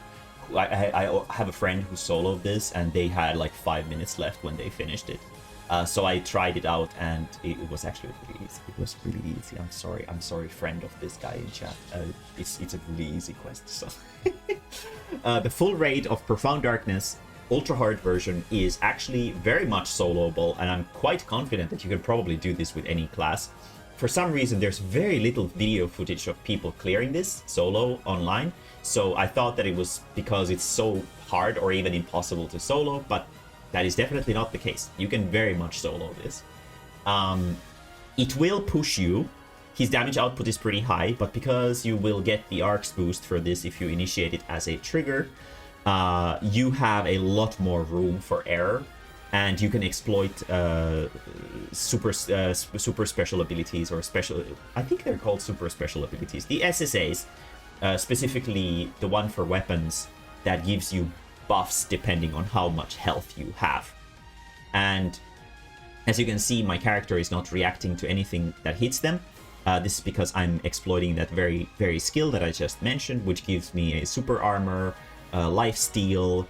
I have a friend who soloed this, and they had like 5 minutes left when they finished it. So I tried it out, and it was actually really easy. It was really easy. I'm sorry, friend of this guy in chat. It's a really easy quest. So the full raid of Profound Darkness Ultra Hard version is actually very much soloable, and I'm quite confident that you can probably do this with any class. For some reason, there's very little video footage of people clearing this solo online, so I thought that it was because it's so hard or even impossible to solo, but that is definitely not the case. You can very much solo this. It will push you. His damage output is pretty high, but because you will get the arcs boost for this if you initiate it as a trigger, you have a lot more room for error, and you can exploit super special abilities, or special, I think they're called super special abilities. The SSAs, specifically the one for weapons that gives you buffs depending on how much health you have. And as you can see, my character is not reacting to anything that hits them. This is because I'm exploiting that very skill that I just mentioned, which gives me a super armor, life steal,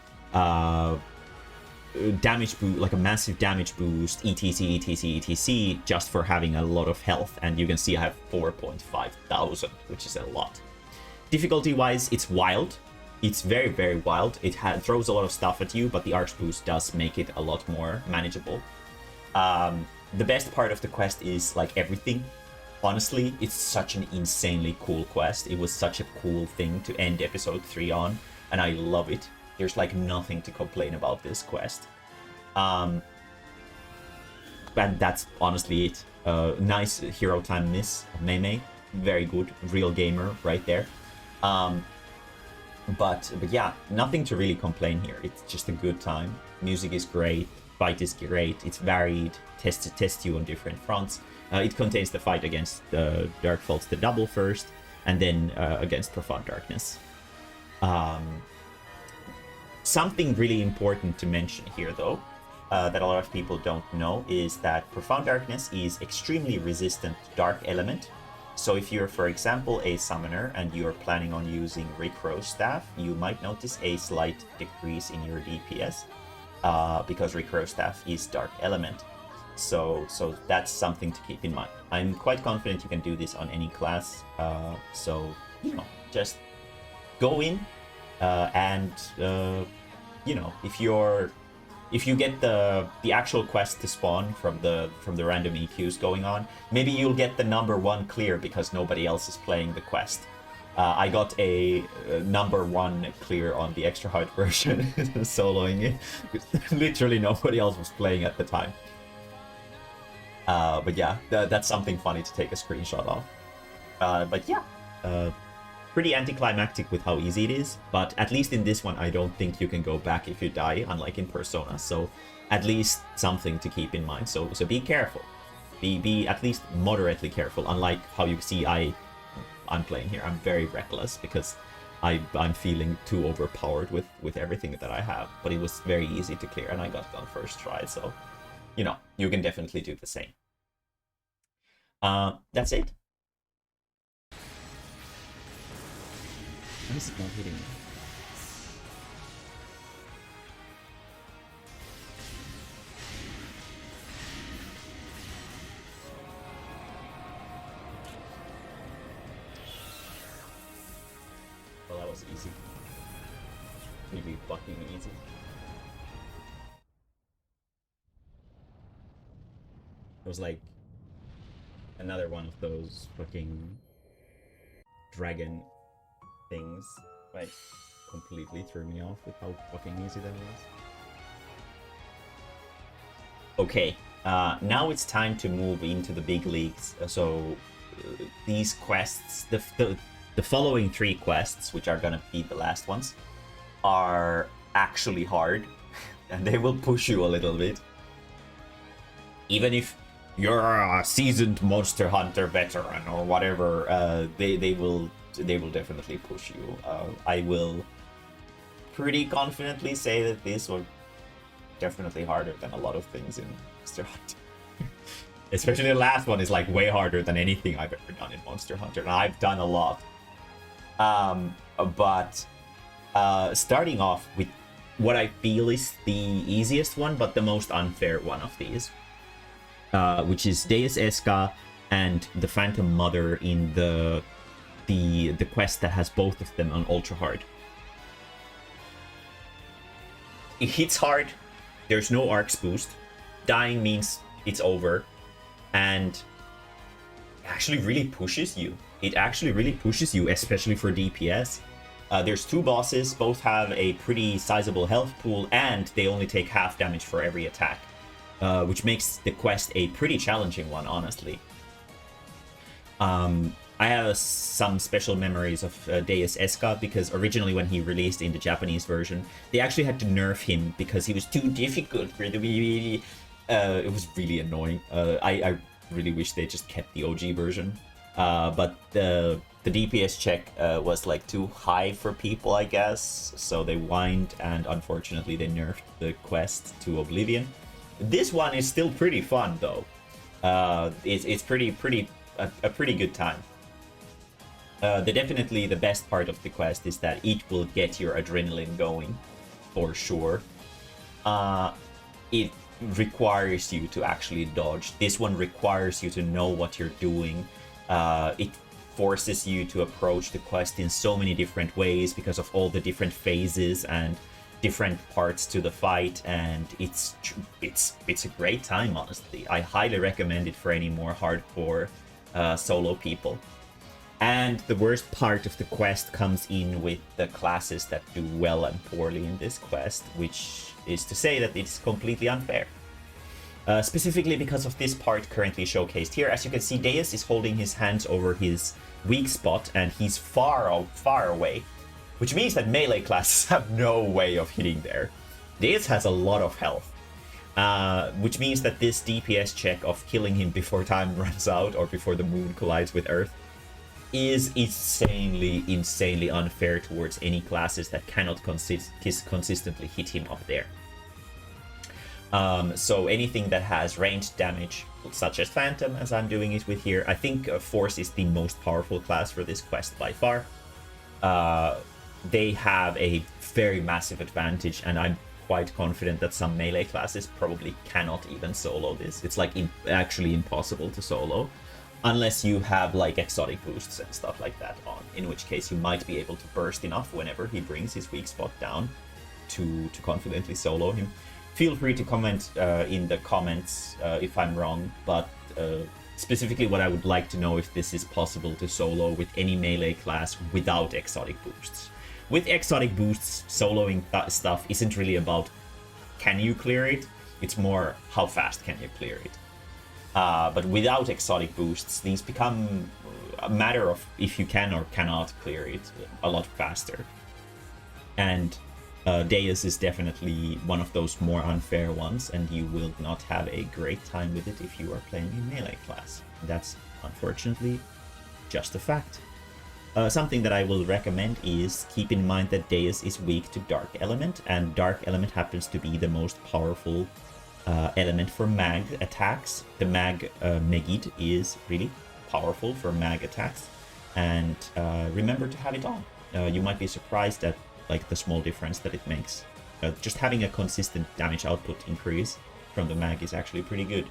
damage boost, like a massive damage boost, etc, just for having a lot of health. And you can see I have 4,500, which is a lot. Difficulty wise, it's wild. It's very wild. It throws a lot of stuff at you, but the arch boost does make it a lot more manageable. The best part of the quest is like everything. Honestly, it's such an insanely cool quest. It was such a cool thing to end episode 3 on, and I love it. There's like nothing to complain about this quest. And that's honestly it. Nice hero time miss, Mae-mae. Very good, real gamer right there. But yeah, nothing to really complain here. It's just a good time. Music is great, fight is great, it's varied, tests you on different fronts. It contains the fight against Dark Faults, the double first, and then against Profound Darkness. Something really important to mention here, though, that a lot of people don't know, is that Profound Darkness is extremely resistant to Dark Element. So if you're, for example, a summoner and you're planning on using Recro's Staff, you might notice a slight decrease in your DPS because Recro's Staff is Dark Element. So that's something to keep in mind. I'm quite confident you can do this on any class. So, you know, just go in and, you know, if you get the actual quest to spawn from the random EQs going on, maybe you'll get the number 1 clear because nobody else is playing the quest. I got a number 1 clear on the extra hard version, soloing it. Literally nobody else was playing at the time. But yeah, that's something funny to take a screenshot of. But yeah, pretty anticlimactic with how easy it is, but at least in this one I don't think you can go back if you die, unlike in Persona, so at least something to keep in mind. So be careful, be at least moderately careful, unlike how you see I'm playing here. I'm very reckless because I'm feeling too overpowered with everything that I have, but it was very easy to clear and I got it on first try, so you know, you can definitely do the same. That's it. Why is it not hitting me? Well, that was easy. Really fucking easy. It was like another one of those fucking dragon things, like, completely threw me off with how fucking easy that was. Okay, now it's time to move into the big leagues. So these quests, the following 3 quests, which are gonna be the last ones, are actually hard, and they will push you a little bit. Even if you're a seasoned Monster Hunter veteran or whatever, they will definitely push you. I will pretty confidently say that this was definitely harder than a lot of things in Monster Hunter. Especially the last one is like way harder than anything I've ever done in Monster Hunter, and I've done a lot. But starting off with what I feel is the easiest one, but the most unfair one of these, which is Deus Esca and the Phantom Mother in the quest that has both of them on ultra hard. It hits hard, there's no arcs boost, dying means it's over, and it actually really pushes you. It actually really pushes you, especially for DPS. There's 2 bosses, both have a pretty sizable health pool, and they only take half damage for every attack, which makes the quest a pretty challenging one, honestly. I have some special memories of Deus Esca because originally when he released in the Japanese version, they actually had to nerf him because he was too difficult for the BB. It was really annoying. I really wish they just kept the OG version. But the DPS check was like too high for people, I guess. So they whined, and unfortunately they nerfed the quest to oblivion. This one is still pretty fun though. It's a pretty good time. Definitely the best part of the quest is that it will get your adrenaline going, for sure. It requires you to actually dodge. This one requires you to know what you're doing. It forces you to approach the quest in so many different ways because of all the different phases and different parts to the fight, and it's a great time, honestly. I highly recommend it for any more hardcore solo people. And the worst part of the quest comes in with the classes that do well and poorly in this quest, which is to say that it's completely unfair. Specifically because of this part currently showcased here. As you can see, Deus is holding his hands over his weak spot, and he's far away, which means that melee classes have no way of hitting there. Deus has a lot of health, which means that this DPS check of killing him before time runs out or before the moon collides with Earth is insanely unfair towards any classes that cannot consistently hit him up there. So anything that has ranged damage, such as Phantom, as I'm doing it with here, I think Force is the most powerful class for this quest by far. They have a very massive advantage, and I'm quite confident that some melee classes probably cannot even solo this. It's like actually impossible to solo, unless you have like exotic boosts and stuff like that on, in which case you might be able to burst enough whenever he brings his weak spot down to confidently solo him. Feel free to comment in the comments if I'm wrong, but specifically what I would like to know if this is possible to solo with any melee class without exotic boosts. With exotic boosts, soloing stuff isn't really about can you clear it, it's more how fast can you clear it. But without exotic boosts, these become a matter of if you can or cannot clear it a lot faster. And Deus is definitely one of those more unfair ones, and you will not have a great time with it if you are playing a melee class. That's unfortunately just a fact. Something that I will recommend is keep in mind that Deus is weak to Dark Element, and Dark Element happens to be the most powerful element for mag attacks. The mag Megid is really powerful for mag attacks, and remember to have it on. You might be surprised at like the small difference that it makes. Just having a consistent damage output increase from the mag is actually pretty good.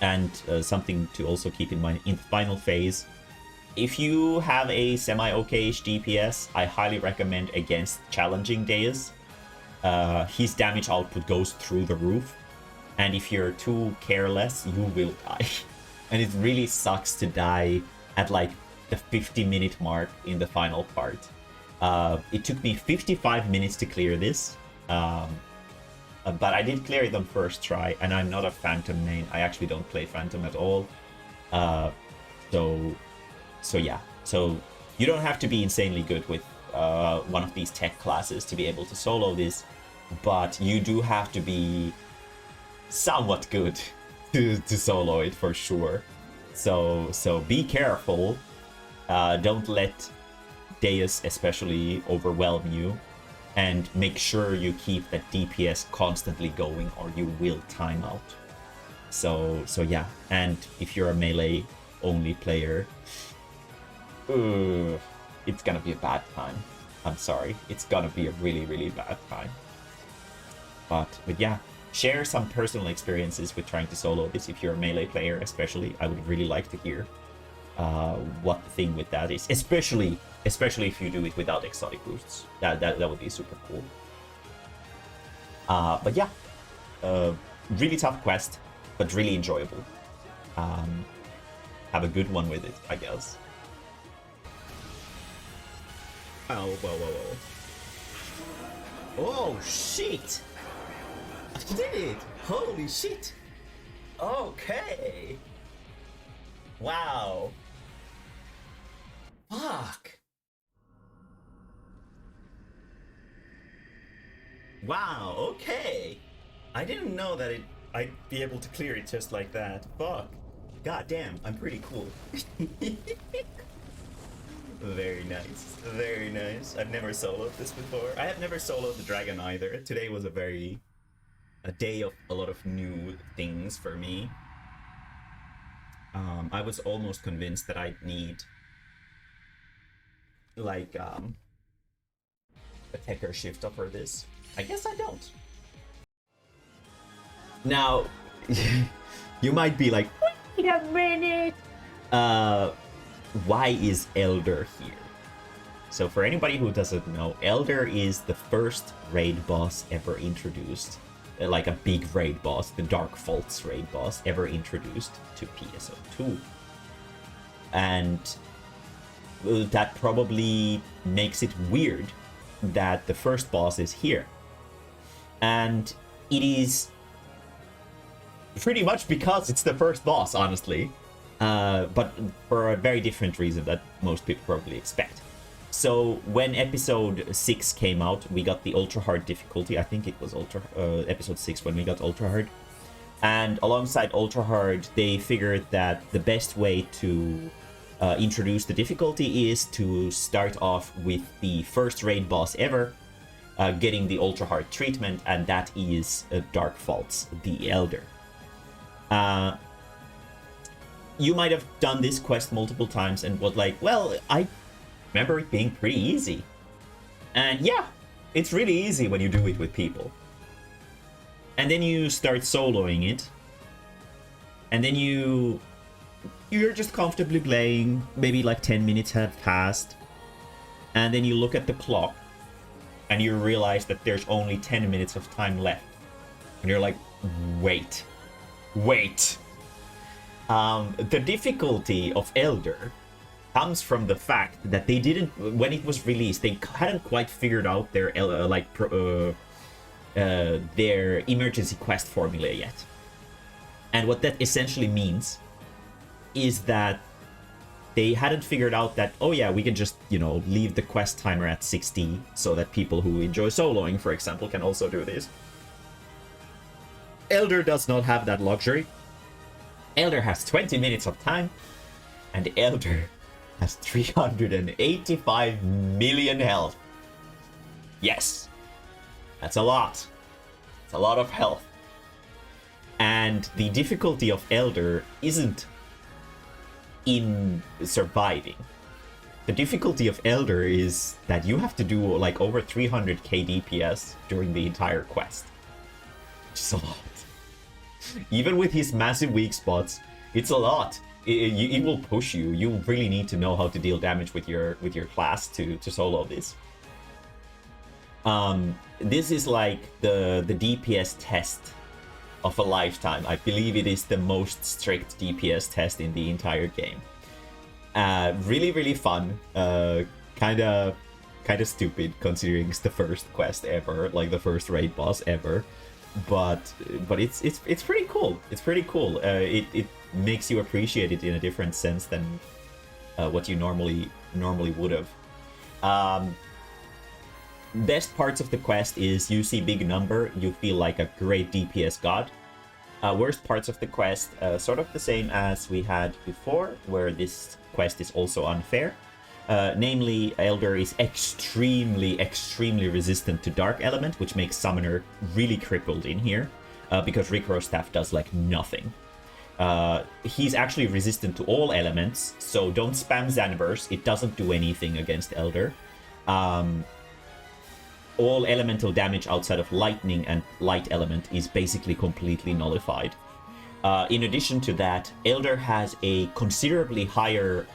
And something to also keep in mind in the final phase, if you have a semi-okay-ish DPS, I highly recommend against challenging Deus. His damage output goes through the roof, and if you're too careless, you will die. And it really sucks to die at like the 50-minute mark in the final part. It took me 55 minutes to clear this, but I did clear it on first try, and I'm not a Phantom main. I actually don't play Phantom at all. So yeah. So you don't have to be insanely good with one of these tech classes to be able to solo this, but you do have to be somewhat good to solo it for sure. So be careful. Don't let Deus especially overwhelm you, and make sure you keep that DPS constantly going or you will time out. So yeah, and if you're a melee only player, it's gonna be a bad time. I'm sorry, it's gonna be a really, really bad time. But yeah, share some personal experiences with trying to solo this if you're a melee player especially. I would really like to hear what the thing with that is, especially if you do it without exotic boosts. That would be super cool. But yeah, really tough quest, but really enjoyable. Have a good one with it, I guess. Oh, whoa. Oh, shit! I did it! Holy shit! Okay! Wow! Fuck! Wow, okay! I didn't know that I'd be able to clear it just like that. Fuck! God damn, I'm pretty cool. Very nice. Very nice. I've never soloed this before. I have never soloed the dragon either. Today was a day of a lot of new things for me. I was almost convinced that I'd need like a Tekker shifter for this. I guess I don't. Now, you might be like, wait a minute! Why is Elder here? So for anybody who doesn't know, Elder is the first raid boss ever introduced. Like a big raid boss, the Dark Faults raid boss ever introduced to PSO2. And that probably makes it weird that the first boss is here. And it is pretty much because it's the first boss, honestly. But for a very different reason that most people probably expect. So when episode 6 came out, we got the ultra hard difficulty. I think it was episode 6 when we got ultra hard. And alongside ultra hard, they figured that the best way to introduce the difficulty is to start off with the first raid boss ever, getting the ultra hard treatment, and that is Dark Faults, the Elder. You might have done this quest multiple times and was like, well, I remember it being pretty easy. And yeah, it's really easy when you do it with people. And then you start soloing it. And then you're just comfortably playing. Maybe like 10 minutes have passed. And then you look at the clock. And you realize that there's only 10 minutes of time left. And you're like, wait. The difficulty of Elder comes from the fact that they didn't, when it was released, they hadn't quite figured out their their emergency quest formula yet. And what that essentially means is that they hadn't figured out that, oh yeah, we can just, leave the quest timer at 60 so that people who enjoy soloing, for example, can also do this. Elder does not have that luxury. Elder has 20 minutes of time, and Elder has 385 million health. Yes, that's a lot. It's a lot of health. And the difficulty of Elder isn't in surviving. The difficulty of Elder is that you have to do like over 300k DPS during the entire quest. Which is a lot. Even with his massive weak spots, it's a lot. It will push you. You really need to know how to deal damage with your class to solo this. This is like the DPS test of a lifetime. I believe it is the most strict DPS test in the entire game. Really fun. Kind of stupid considering it's the first quest ever, like the first raid boss ever. But it's pretty cool. It's pretty cool. It makes you appreciate it in a different sense than what you normally would have. Best parts of the quest is you see big number, you feel like a great DPS god. Worst parts of the quest, sort of the same as we had before, where this quest is also unfair. Namely, Elder is extremely resistant to Dark Element, which makes Summoner really crippled in here, because Ricro Staff does like nothing. He's actually resistant to all elements, so don't spam Xanburst, it doesn't do anything against Elder. All elemental damage outside of Lightning and Light Element is basically completely nullified. In addition to that, Elder has a considerably higher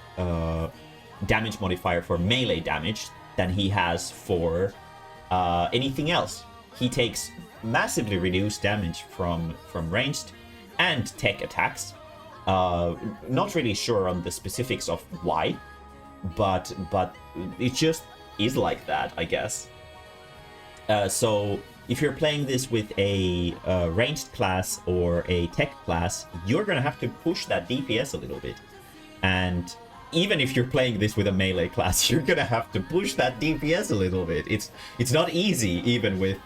damage modifier for melee damage than he has for anything else. He takes massively reduced damage from ranged and tech attacks. Not really sure on the specifics of why, but it just is like that, I guess. So if you're playing this with a ranged class or a tech class, you're gonna have to push that DPS a little bit. And even if you're playing this with a melee class, you're gonna have to push that DPS a little bit. It's not easy even with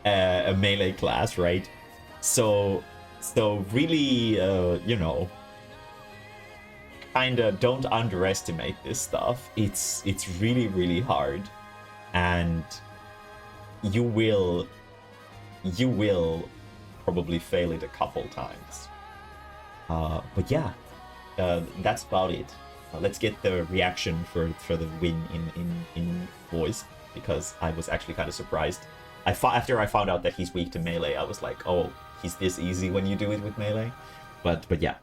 a melee class, right? So really, kinda don't underestimate this stuff. It's really hard, and you will probably fail it a couple times. But yeah, that's about it. Let's get the reaction for the win in voice, because I was actually kind of surprised. After I found out that he's weak to melee, I was like, oh, he's this easy when you do it with melee. But yeah,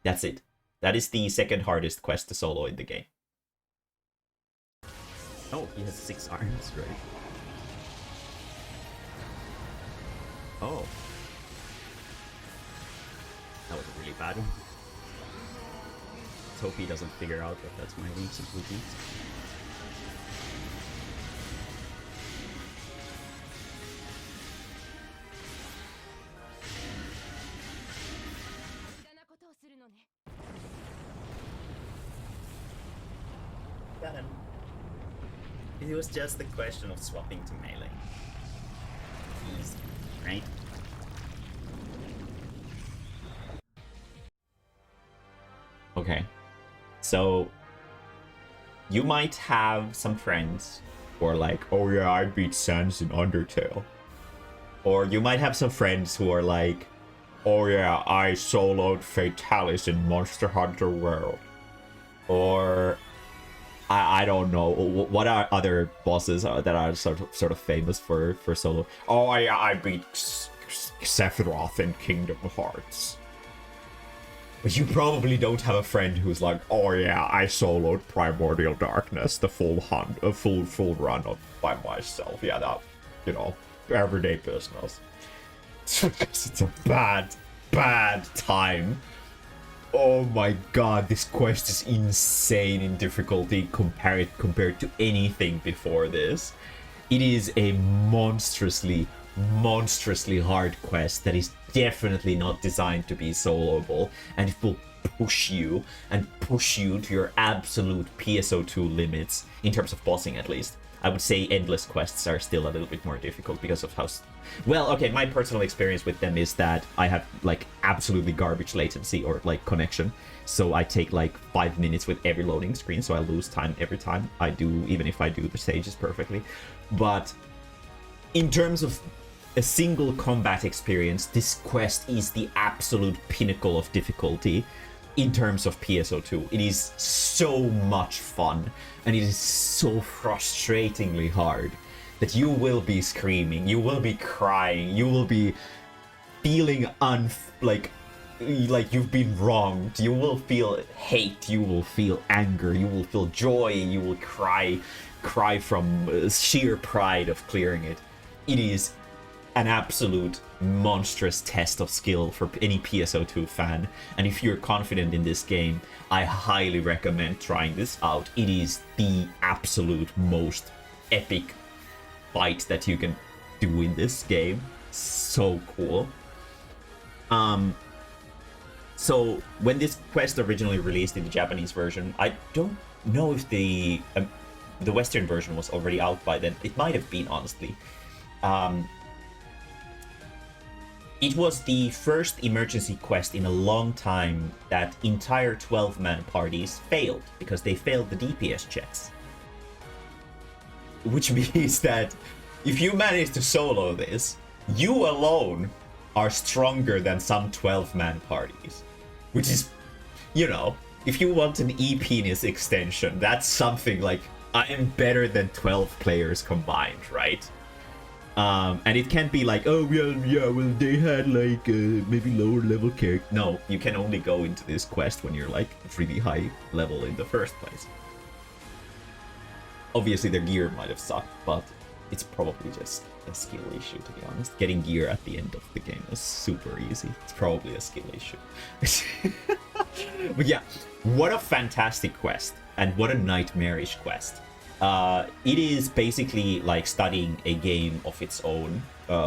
that's it. That is the second hardest quest to solo in the game. Oh, he has 6 arms, right? Oh. That was a really bad one. Let's hope he doesn't figure out that that's my recent routine. Got him. It was just a question of swapping to melee. Easy, right? Okay. So you might have some friends Or like, oh yeah, I beat Sans in Undertale. Or you might have some friends who are like, oh yeah, I soloed Fatalis in Monster Hunter World. Or I don't know, what are other bosses that are sort of famous for solo? Oh, I beat Sephiroth in Kingdom Hearts. But you probably don't have a friend who's like, oh yeah, I soloed Primordial Darkness, the full hunt, a full run of by myself. Yeah, that, you know, everyday business. It's a bad time. Oh my god, this quest is insane in difficulty compared to anything before this. It is a monstrously hard quest that is definitely not designed to be soloable, and it will push you to your absolute PSO2 limits in terms of bossing, at least. I would say endless quests are still a little bit more difficult because of how... Well, okay, my personal experience with them is that I have, like, absolutely garbage latency or, like, connection. So I take, like, 5 minutes with every loading screen, so I lose time every time I do, even if I do the stages perfectly. But in terms of a single combat experience, this quest is the absolute pinnacle of difficulty in terms of PSO2. It is so much fun, and it is so frustratingly hard that you will be screaming, you will be crying, you will be feeling like you've been wronged, you will feel hate, you will feel anger, you will feel joy, you will cry from sheer pride of clearing it. It is an absolute monstrous test of skill for any PSO2 fan, and if you're confident in this game, I highly recommend trying this out. It is the absolute most epic fight that you can do in this game. So cool. So when this quest originally released in the Japanese version, I don't know if the Western version was already out by then. It might have been, honestly. It was the first emergency quest in a long time that entire 12-man parties failed, because they failed the DPS checks. Which means that if you manage to solo this, you alone are stronger than some 12-man parties. Which is, you know, if you want an E-penis extension, that's something like, I am better than 12 players combined, right? And it can't be like, oh, well, they had like maybe lower level character. No, you can only go into this quest when you're like really high level in the first place. Obviously, their gear might have sucked, but it's probably just a skill issue, to be honest. Getting gear at the end of the game is super easy. It's probably a skill issue. But yeah, what a fantastic quest, and what a nightmarish quest. It is basically like studying a game of its own,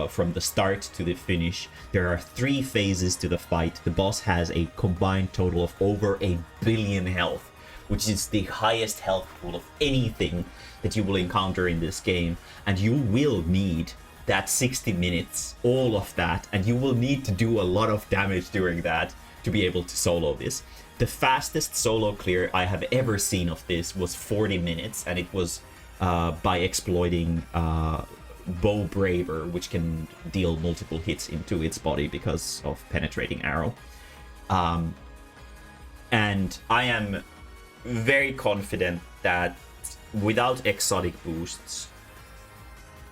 from the start to the finish. There are 3 phases to the fight. The boss has a combined total of over 1 billion health, which is the highest health pool of anything that you will encounter in this game. And you will need that 60 minutes, all of that, and you will need to do a lot of damage during that to be able to solo this. The fastest solo clear I have ever seen of this was 40 minutes, and it was by exploiting Bow Braver, which can deal multiple hits into its body because of penetrating arrow. And I am very confident that without exotic boosts,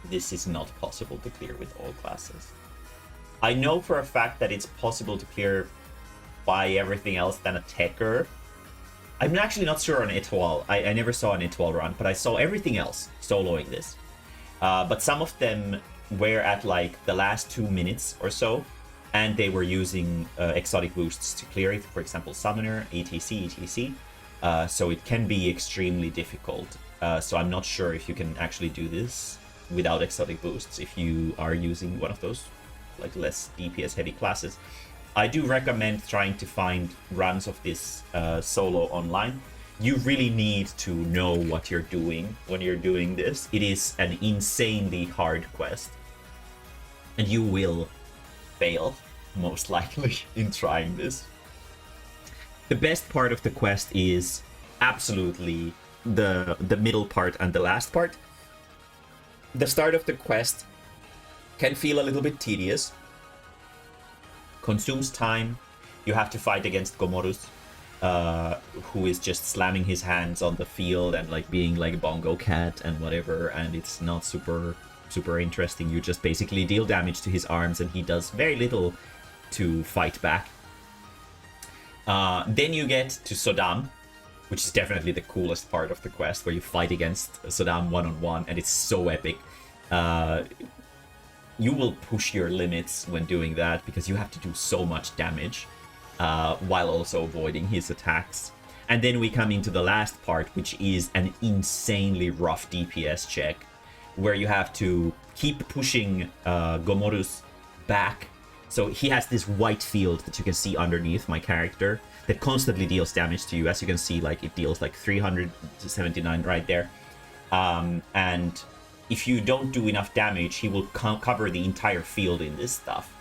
this is not possible to clear with all classes. I know for a fact that it's possible to clear by everything else than a Tekker. I'm actually not sure on Etoile. I never saw an Etoile run, but I saw everything else soloing this. But some of them were at like the last 2 minutes or so, and they were using exotic boosts to clear it. For example, Summoner, etc. So it can be extremely difficult. So I'm not sure if you can actually do this without exotic boosts if you are using one of those like less DPS heavy classes. I do recommend trying to find runs of this solo online. You really need to know what you're doing when you're doing this. It is an insanely hard quest, and you will fail, most likely, in trying this. The best part of the quest is absolutely the middle part and the last part. the start of the quest can feel a little bit tedious. Consumes time. You have to fight against Gomorus, who is just slamming his hands on the field and like being like a bongo cat and whatever, and it's not super interesting. You just basically deal damage to his arms and he does very little to fight back. Then you get to Sodam, which is definitely the coolest part of the quest, where you fight against Sodam one-on-one, and it's so epic. You will push your limits when doing that, because you have to do so much damage, while also avoiding his attacks. And then we come into the last part, which is an insanely rough DPS check, where you have to keep pushing Gomorus back. So he has this white field that you can see underneath my character that constantly deals damage to you. As you can see, like it deals like 379 right there. And if you don't do enough damage, he will cover the entire field in this stuff.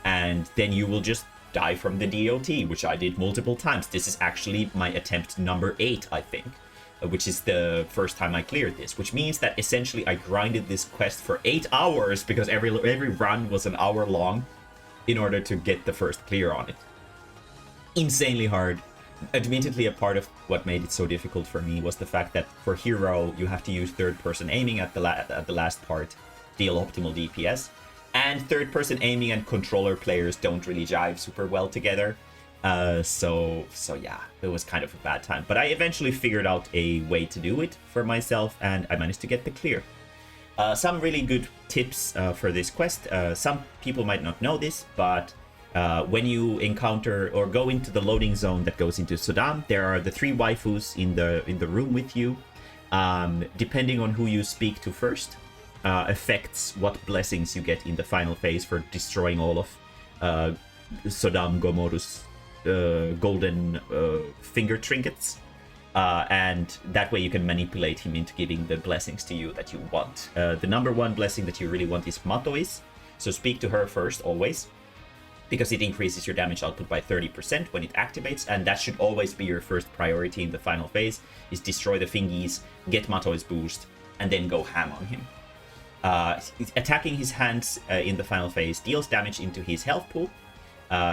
And then you will just die from the DOT, which I did multiple times. This is actually my attempt number 8, I think, which is the first time I cleared this, which means that essentially I grinded this quest for 8 hours, because every run was an hour long, in order to get the first clear on it. Insanely hard. Admittedly, a part of what made it so difficult for me was the fact that for hero you have to use third-person aiming at the last part, deal optimal DPS, and third-person aiming and controller players don't really jive super well together. So yeah, it was kind of a bad time. But I eventually figured out a way to do it for myself, and I managed to get the clear. Some really good tips for this quest. Some people might not know this, but when you encounter or go into the loading zone that goes into Sodam, there are the 3 waifus in the room with you. Depending on who you speak to first, affects what blessings you get in the final phase for destroying all of Sodam Gomorus' golden finger trinkets. And that way you can manipulate him into giving the blessings to you that you want. The number 1 blessing that you really want is Matois, so speak to her first always, because it increases your damage output by 30% when it activates, and that should always be your first priority in the final phase, is destroy the fingies, get Matois boost, and then go ham on him. Attacking his hands in the final phase deals damage into his health pool,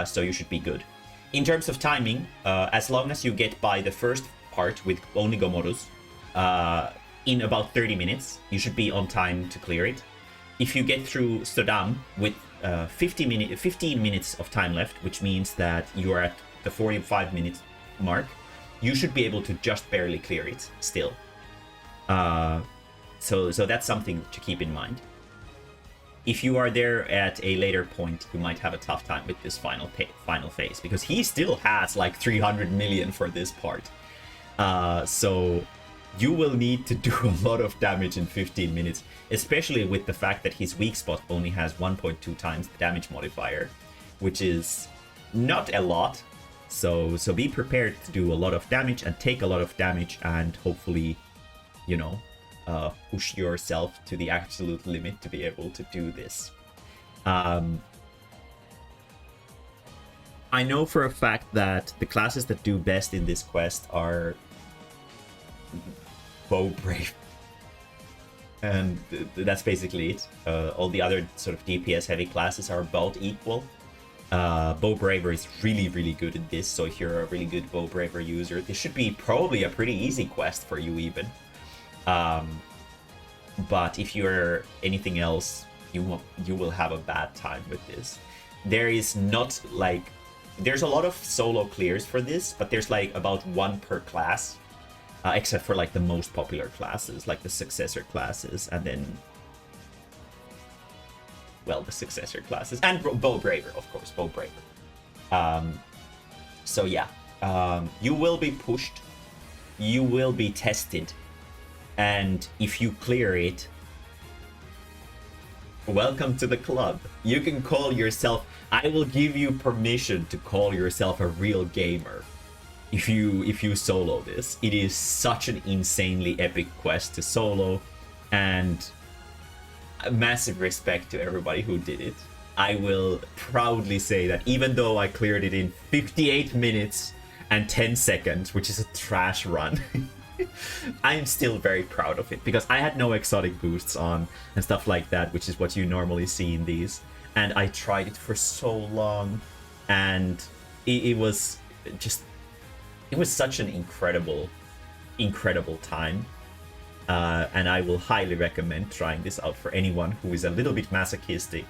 so you should be good. In terms of timing, as long as you get by the first part with only Gomorus in about 30 minutes, you should be on time to clear it. If you get through Sodam with 15 minutes of time left, which means that you are at the 45-minute mark, you should be able to just barely clear it still. So that's something to keep in mind. If you are there at a later point, you might have a tough time with this final phase, because he still has like 300 million for this part. So you will need to do a lot of damage in 15 minutes, especially with the fact that his weak spot only has 1.2 times the damage modifier, which is not a lot. So be prepared to do a lot of damage and take a lot of damage, and hopefully, you know, push yourself to the absolute limit to be able to do this. I know for a fact that the classes that do best in this quest are Bow Brave, and that's basically it. All the other sort of DPS heavy classes are about equal. Bow Braver is really good at this, so if you're a really good Bow Braver user, this should be probably a pretty easy quest for you even. But if you're anything else, you will have a bad time with this. There is not like, there's a lot of solo clears for this, but there's like about 1 per class. Except for like the most popular classes, like the successor classes, and then, well, the successor classes, and Bow Braver, of course, Bow Braver. So yeah, you will be pushed, you will be tested, and if you clear it, welcome to the club. You can call yourself, I will give you permission to call yourself a real gamer. If you solo this, it is such an insanely epic quest to solo, and massive respect to everybody who did it. I will proudly say that even though I cleared it in 58 minutes and 10 seconds, which is a trash run, I'm still very proud of it because I had no exotic boosts on and stuff like that, which is what you normally see in these. And I tried it for so long, and it was just, it was such an incredible time. And I will highly recommend trying this out for anyone who is a little bit masochistic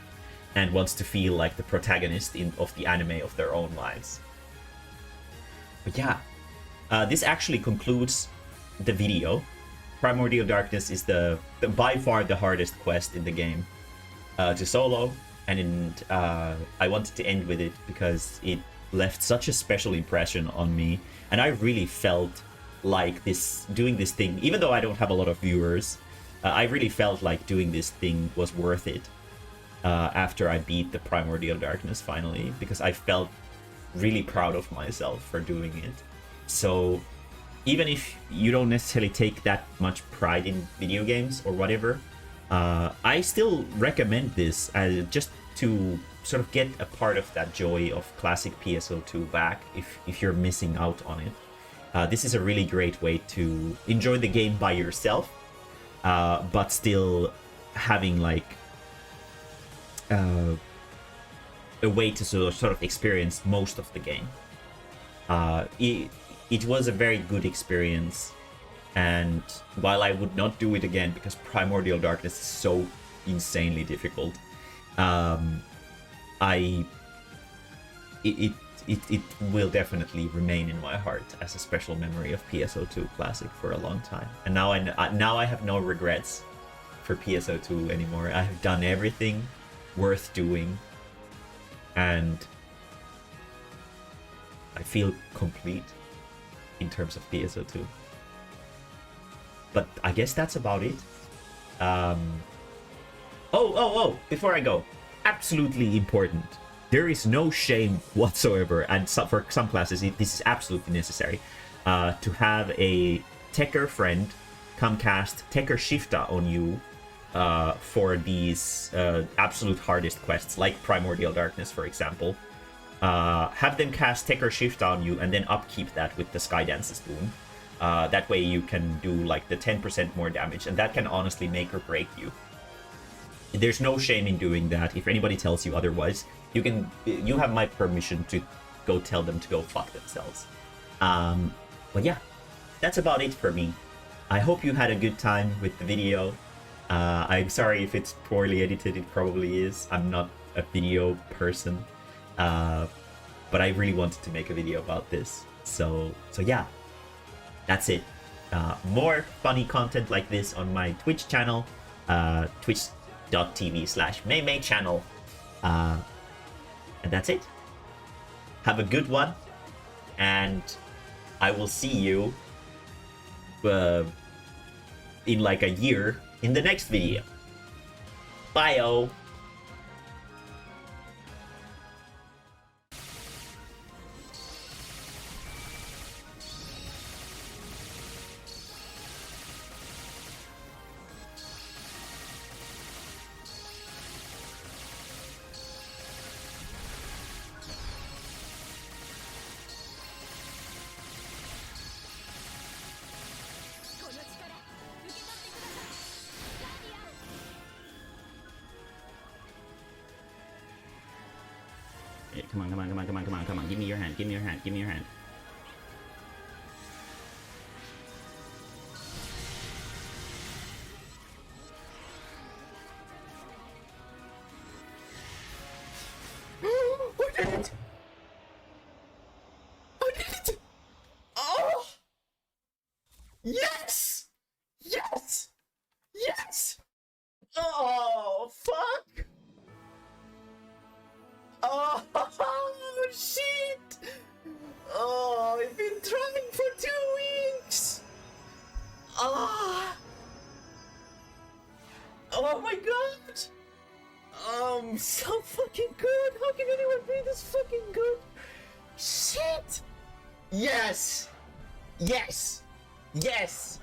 and wants to feel like the protagonist of the anime of their own lives. But yeah, this actually concludes the video. Primordial Darkness is the by far the hardest quest in the game to solo, and I wanted to end with it because it left such a special impression on me, and I really felt like doing this thing, even though I don't have a lot of viewers, I really felt like doing this thing was worth it after I beat the Primordial Darkness finally, because I felt really proud of myself for doing it. So even if you don't necessarily take that much pride in video games or whatever, I still recommend this just to sort of get a part of that joy of classic PSO2 back if you're missing out on it. This is a really great way to enjoy the game by yourself, but still having like a way to sort of experience most of the game. It was a very good experience, and while I would not do it again because Primordial Darkness is so insanely difficult, it will definitely remain in my heart as a special memory of PSO2 Classic for a long time. And now I have no regrets for PSO2 anymore. I have done everything worth doing, and I feel complete in terms of PSO2. But I guess that's about it. Before I go, absolutely important. There is no shame whatsoever, and for some classes this is absolutely necessary, to have a Tekker friend come cast Tekker Shifta on you for these absolute hardest quests, like Primordial Darkness, for example. Have them cast Tekker Shifta on you and then upkeep that with the Skydance's boon. That way you can do like the 10% more damage, and that can honestly make or break you. There's no shame in doing that. If anybody tells you otherwise, you have my permission to go tell them to go fuck themselves. But yeah, that's about it for me. I hope you had a good time with the video. I'm sorry if it's poorly edited, it probably is. I'm not a video person. But I really wanted to make a video about this. So yeah, that's it. More funny content like this on my Twitch channel, twitch.tv/Mae-mae channel. And that's it. Have a good one, and I will see you in like a year in the next video. Bye-o! Come on, come on, come on, come on, come on, come on. Give me your hand, give me your hand, give me your hand. I did it! I did it! Oh! Yes! Yes! Yes! Oh, fuck! Oh, shit! Oh, I've been trying for 2 weeks! Oh! Oh my god! So fucking good! How can anyone be this fucking good? Shit! Yes! Yes! Yes!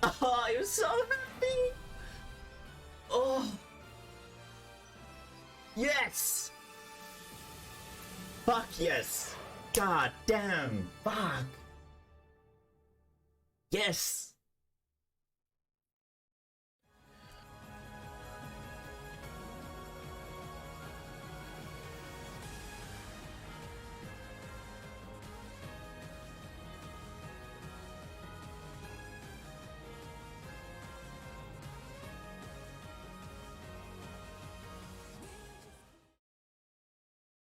Oh, I'm so happy! Oh! Yes! Fuck yes! God damn! Fuck! Yes!